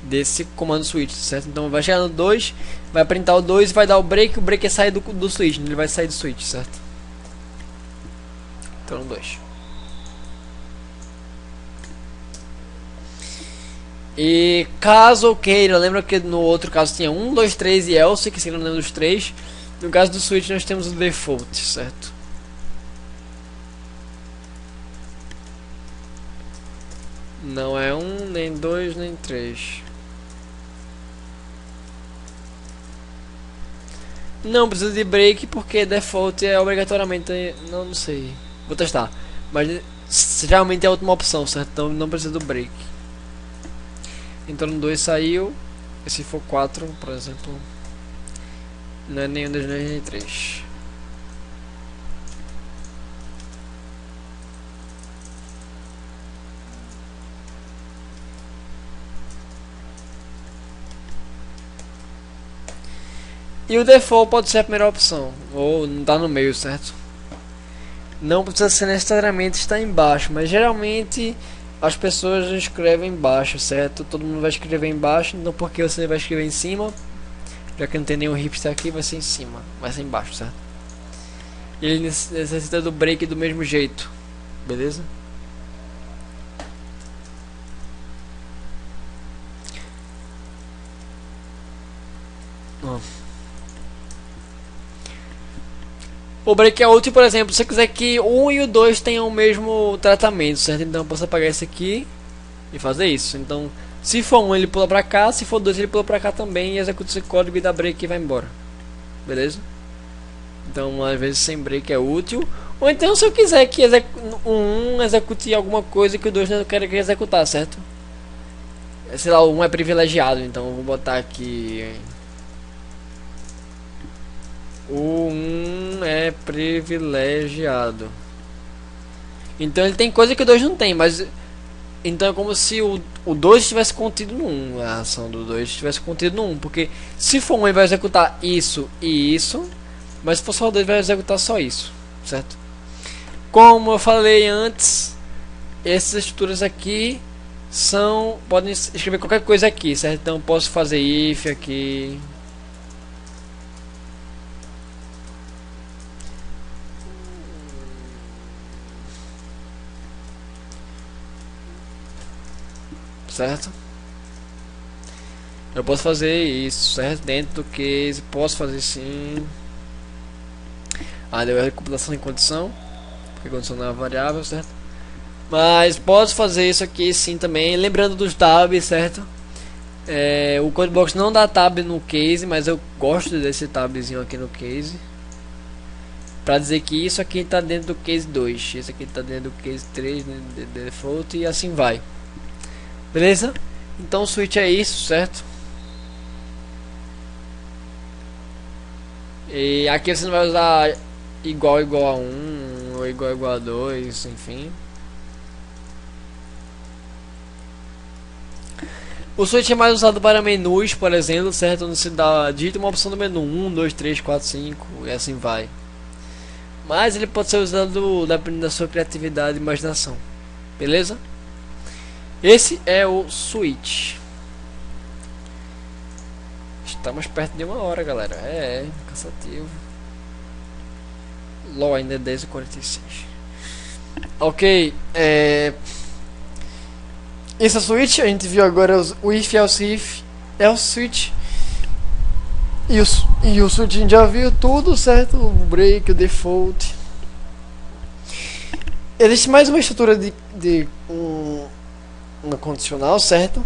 desse comando switch, certo? Então vai chegar no 2, vai printar o 2 e vai dar o break é sair do switch, ele vai sair do switch, certo? Então no 2. E caso eu queira, lembra que no outro caso tinha 1, 2, 3 e else, que seria o nome dos 3. No caso do switch nós temos o default, certo? Não é 1, nem 2, nem 3. Não precisa de break porque default é obrigatoriamente, não sei, vou testar, mas geralmente é a última opção, certo? Então não precisa do break. Então no 2 saiu, e se for 4, por exemplo, não é nenhum 2 nem 3. E o default pode ser a primeira opção, ou não está no meio, certo? Não precisa ser necessariamente estar embaixo, mas geralmente as pessoas escrevem embaixo, certo? Todo mundo vai escrever embaixo, então porque você vai escrever em cima, já que não tem nenhum hipster aqui, vai ser em cima, vai ser embaixo, certo? E ele necessita do break do mesmo jeito, beleza? O break é útil, por exemplo, se você quiser que o 1 e o 2 tenham o mesmo tratamento, certo? Então eu posso apagar esse aqui e fazer isso. Então, se for 1 ele pula pra cá, se for 2 ele pula pra cá também e executa esse código e dá break e vai embora. beleza? Então às vezes sem break é útil. Ou então se eu quiser que o 1 execute alguma coisa que o 2 não quer que executar, certo? Sei lá, o 1 é privilegiado, então eu vou botar aqui. O 1 é privilegiado. Então ele tem coisa que o 2 não tem, mas então é como se o 2 estivesse contido no 1. A ação do 2 estivesse contido no 1. Porque se for 1 ele vai executar isso e isso. Mas se for só o 2 vai executar só isso. Certo? Como eu falei antes, essas estruturas aqui podem escrever qualquer coisa aqui, certo? Então eu posso fazer if aqui. Certo? Eu posso fazer isso, certo? Dentro do case, posso fazer sim. Deu a computação em condição, porque condição não é uma variável, certo? Mas posso fazer isso aqui sim também, lembrando dos tabs, certo? O Codebox não dá tab no case, mas eu gosto desse tabzinho aqui no case, para dizer que isso aqui está dentro do case 2, esse aqui está dentro do case 3, de default, e assim vai. Beleza? Então o switch é isso, certo? E aqui você não vai usar igual a 1 ou igual a 2, enfim. O switch é mais usado para menus, por exemplo, certo? Onde se digita uma opção do menu 1, 2, 3, 4, 5 e assim vai. Mas ele pode ser usado dependendo da sua criatividade e imaginação. Beleza? Esse é o switch. Estamos perto de 1 hora, galera. É cansativo. LOL ainda é 10h46. Ok. Esse é o switch. A gente viu agora o if, else, if, else switch. E o switch a gente já viu tudo, certo? O break, o default. Existe mais uma estrutura de uma condicional, certo?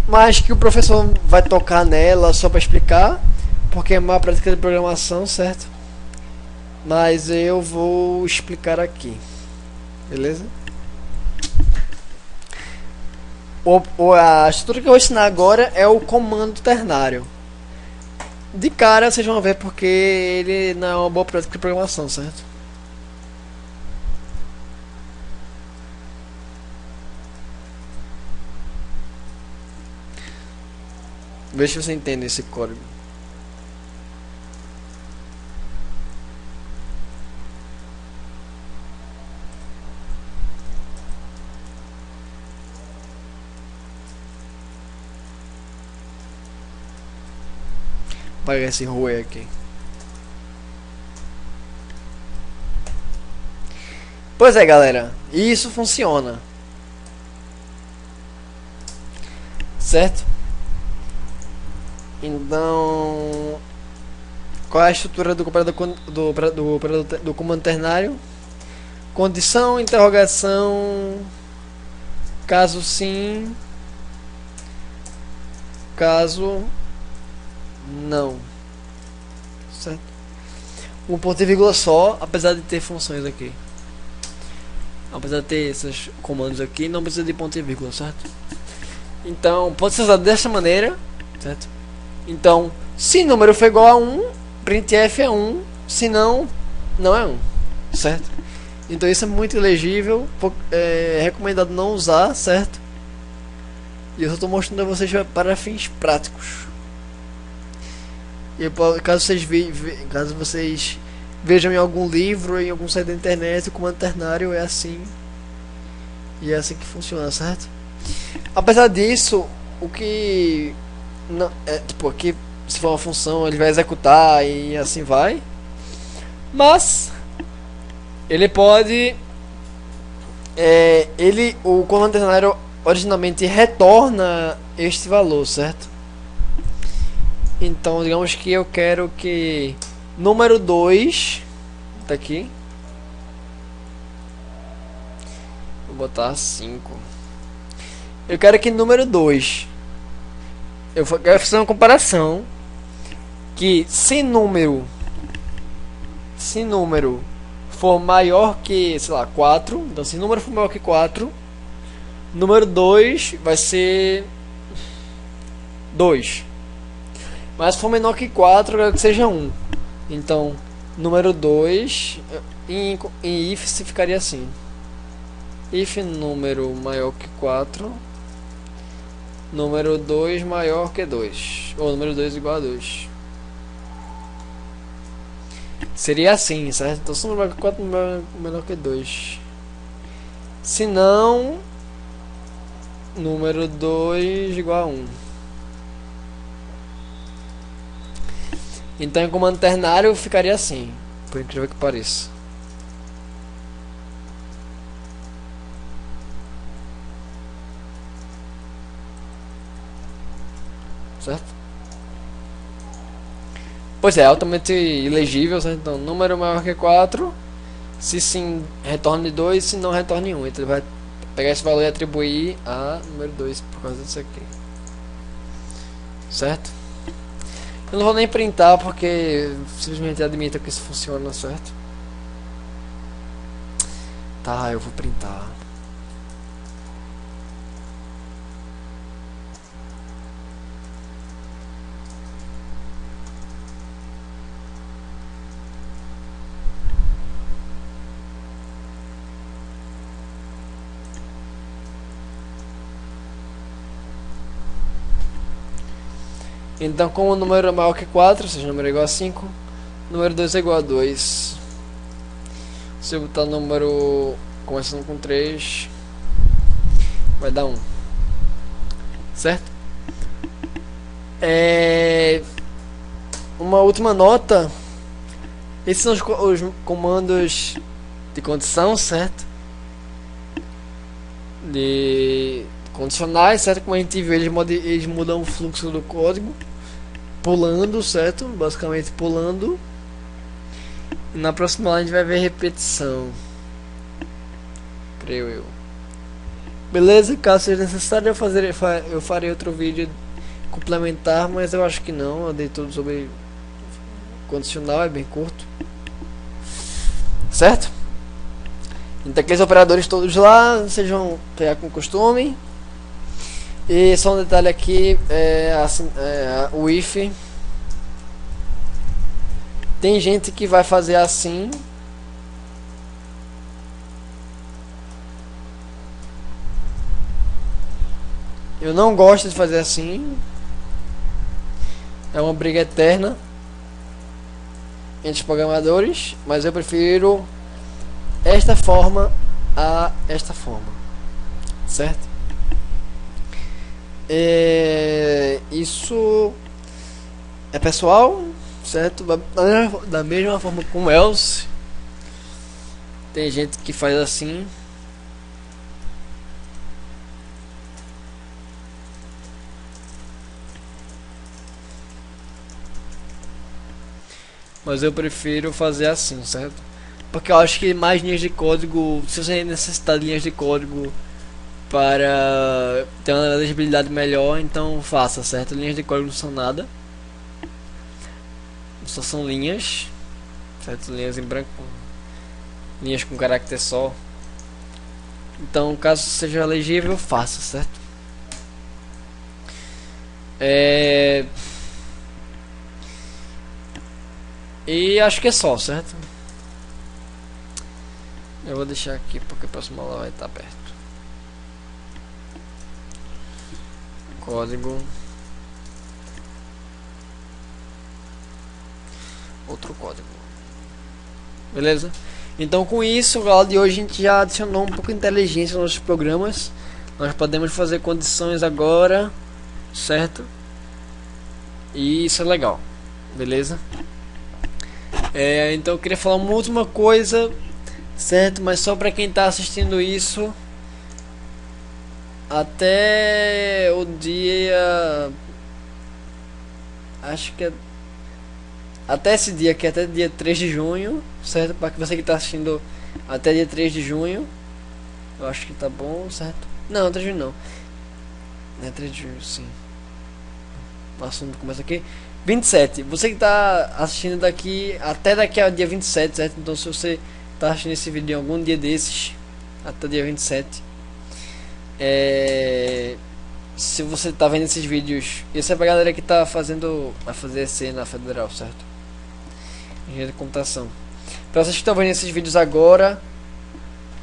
Mas que o professor vai tocar nela só para explicar, porque é uma prática de programação, certo? Mas eu vou explicar aqui, beleza? A estrutura que eu vou ensinar agora é o comando ternário. De cara vocês vão ver porque ele não é uma boa prática de programação, certo? Veja se você entende esse código. Apagar esse ruê aqui. Pois é, galera, isso funciona, certo? Então, qual é a estrutura do comando ternário? Condição, interrogação, caso sim, caso não, certo? Um ponto e vírgula só, apesar de ter funções aqui. Apesar de ter esses comandos aqui, não precisa de ponto e vírgula, certo? Então, pode ser usado dessa maneira, certo? Então, se número for igual a 1, printf é 1, se não, não é 1, certo? Então isso é muito ilegível, é recomendado não usar, certo? E eu só estou mostrando a vocês para fins práticos. E caso vocês vejam em algum livro, em algum site da internet, o comando ternário é assim. E é assim que funciona, certo? Apesar disso, o que não, tipo, aqui se for uma função ele vai executar e assim vai. Mas ele pode o comando ternário originalmente retorna este valor, certo? Então digamos que eu quero que número 2 tá aqui, vou botar 5. Eu quero que número 2, eu quero fazer uma comparação que se número for maior que, sei lá, 4, então se número for maior que 4, número 2 vai ser 2. Mas se for menor que 4, eu quero que seja 1. Então, número 2 em if se ficaria assim: if número maior que 4, número 2 maior que 2, ou número 2 igual a 2. Seria assim, certo? Então se o número maior que 4 menor que 2. Se não, número 2 igual a 1. Então em comando ternário ficaria assim, por incrível que pareça. Certo? Pois é, altamente ilegível, certo? Então número maior que 4, se sim retorne 2, se não retorne 1. Então ele vai pegar esse valor e atribuir a número 2 por causa disso aqui. Certo? Eu não vou nem printar porque simplesmente admito que isso funciona, certo? Tá, eu vou printar. Então, como o número é maior que 4, ou seja, o número é igual a 5, número 2 é igual a 2. Se eu botar o número começando com 3, vai dar 1. Certo? Uma última nota. Esses são os comandos de condição, certo? De condicionais, certo? Como a gente viu, eles mudam o fluxo do código pulando, certo? Basicamente pulando. E na próxima aula a gente vai ver repetição, creio eu. Beleza? Caso seja necessário eu farei outro vídeo complementar, mas eu acho que não. Eu dei tudo sobre condicional, é bem curto, certo? Então aqueles operadores todos lá, vocês vão pegar com costume. E só um detalhe aqui, o if. Tem gente que vai fazer assim. Eu não gosto de fazer assim. É uma briga eterna entre os programadores, mas eu prefiro esta forma a esta forma, certo? Isso é pessoal, certo? Da mesma forma como else, tem gente que faz assim. Mas eu prefiro fazer assim, certo? Porque eu acho que mais linhas de código, se você necessitar de linhas de código para ter uma legibilidade melhor, então faça, certo? Linhas de código não são nada, só são linhas, certo? Linhas em branco, linhas com caráter só. Então, caso seja legível, faça, certo? E acho que é só, certo? Eu vou deixar aqui porque a próxima aula vai estar perto. Código. Outro código. Beleza? Então com isso, a aula de hoje a gente já adicionou um pouco de inteligência nos nossos programas. Nós podemos fazer condições agora, certo? E isso é legal. Beleza? Então eu queria falar uma última coisa, certo? Mas só para quem está assistindo isso até o dia, acho que até esse dia, que é até dia 3 de junho, certo? Para que você que está assistindo até dia 3 de junho, eu acho que tá bom, certo? Não, 3 de junho não, é 3 de junho, sim. O assunto começa aqui. 27. Você que tá assistindo daqui até daqui ao dia 27, certo? Então se você tá assistindo esse vídeo em algum dia desses, até o dia 27, se você tá vendo esses vídeos, isso é pra galera que tá fazendo, vai fazer EC na Federal, certo? Engenharia de computação. Pra vocês que estão vendo esses vídeos agora,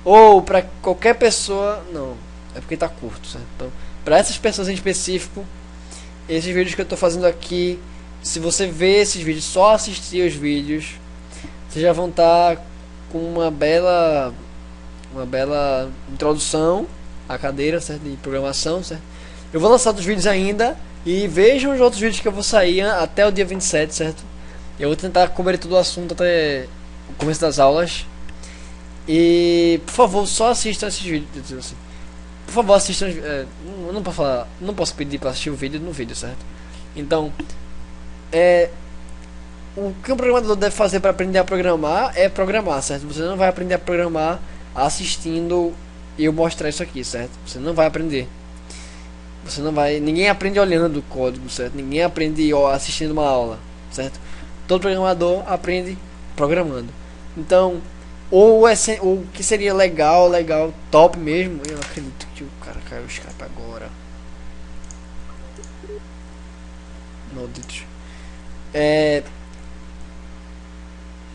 ou pra qualquer pessoa, não, é porque tá curto, certo? Então, pra essas pessoas em específico, esses vídeos que eu tô fazendo aqui, se você ver esses vídeos, só assistir os vídeos, vocês já vão estar com uma bela introdução à cadeira, certo? De programação, certo? Eu vou lançar outros vídeos ainda, e vejam os outros vídeos que eu vou sair até o dia 27, certo? Eu vou tentar cobrir todo o assunto até o começo das aulas. E por favor, só assistam esses vídeos, assim. Por favor, assistam. Eu não posso falar, não posso pedir para assistir o vídeo no vídeo, certo? Então, o que um programador deve fazer para aprender a programar é programar, certo? Você não vai aprender a programar assistindo eu mostrar isso aqui, certo? Você não vai aprender. Você não vai. Ninguém aprende olhando o código, certo? Ninguém aprende assistindo uma aula, certo? Todo programador aprende programando. Então, o que seria legal, top mesmo. Eu não acredito que o cara caiu o Skype agora. Maldito.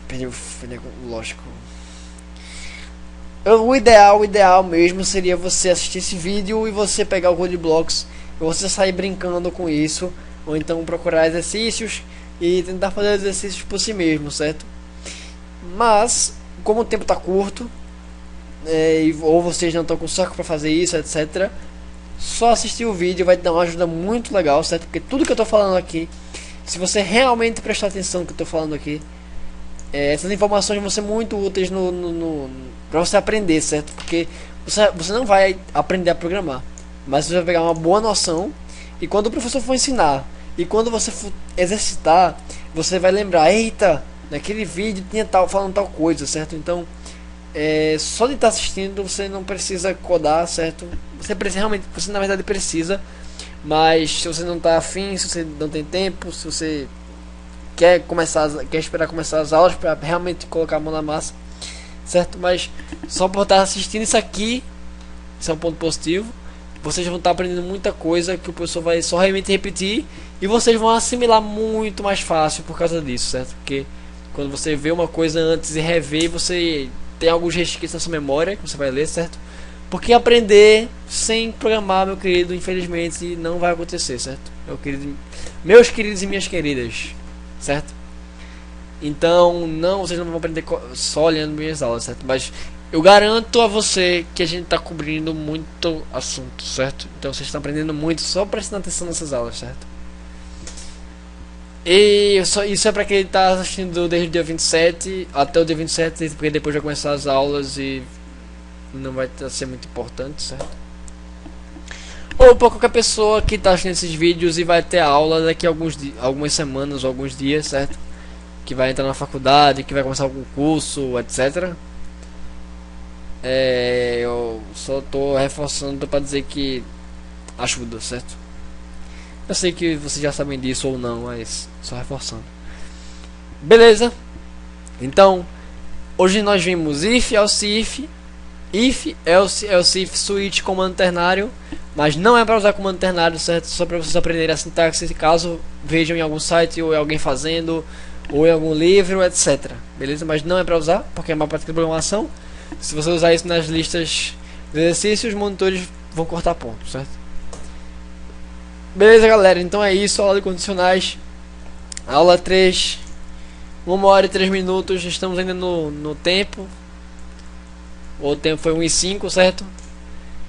Perdeu, lógico. O ideal mesmo seria você assistir esse vídeo e você pegar o Code::Blocks e você sair brincando com isso, ou então procurar exercícios e tentar fazer exercícios por si mesmo, certo? Mas como o tempo está curto, ou vocês não estão com saco para fazer isso, etc., só assistir o vídeo vai te dar uma ajuda muito legal, certo? Porque tudo que eu estou falando aqui, se você realmente prestar atenção no que eu estou falando aqui, essas informações vão ser muito úteis para você aprender, certo? Porque você não vai aprender a programar, mas você vai pegar uma boa noção, e quando o professor for ensinar e quando você for exercitar, você vai lembrar: eita, naquele vídeo tinha falando tal coisa, certo? Então, só de estar assistindo, você não precisa codar, certo? Você precisa realmente, você na verdade precisa, mas se você não está afim, se você não tem tempo, se você quer esperar começar as aulas para realmente colocar a mão na massa, certo? Mas só por estar assistindo isso aqui, isso é um ponto positivo. Vocês vão estar aprendendo muita coisa que o professor vai só realmente repetir, e vocês vão assimilar muito mais fácil por causa disso, certo? Porque quando você vê uma coisa antes e revê, você tem alguns resquícios na sua memória que você vai ler, certo? Porque aprender sem programar, meu querido, infelizmente não vai acontecer, certo? Meus queridos e minhas queridas, certo? Então, vocês não vão aprender só olhando minhas aulas, certo? Mas eu garanto a você que a gente está cobrindo muito assunto, certo? Então vocês estão aprendendo muito só prestando atenção nessas aulas, certo? E isso é para quem está assistindo desde o dia 27 até o dia 27, porque depois vai começar as aulas e não vai ser muito importante, certo? Ou para qualquer pessoa que está assistindo esses vídeos e vai ter aula daqui a algumas semanas ou alguns dias, certo? Que vai entrar na faculdade, que vai começar algum curso, etc. Eu só estou reforçando para dizer que ajuda, certo? Eu sei que vocês já sabem disso ou não, mas só reforçando. Beleza? Então, hoje nós vimos if, else if, switch, comando ternário. Mas não é para usar comando ternário, certo? Só para vocês aprenderem a sintaxe, caso vejam em algum site ou em alguém fazendo, ou em algum livro, etc. Beleza? Mas não é para usar, porque é uma prática de programação. Se você usar isso nas listas de exercícios, os monitores vão cortar pontos, certo? Beleza, galera? Então é isso, aula de condicionais. Aula 3, 1 hora e 3 minutos. Estamos ainda no tempo. O tempo foi 1 e 5, certo?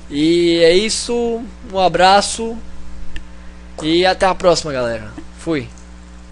E é isso. Um abraço. E até a próxima, galera. Fui.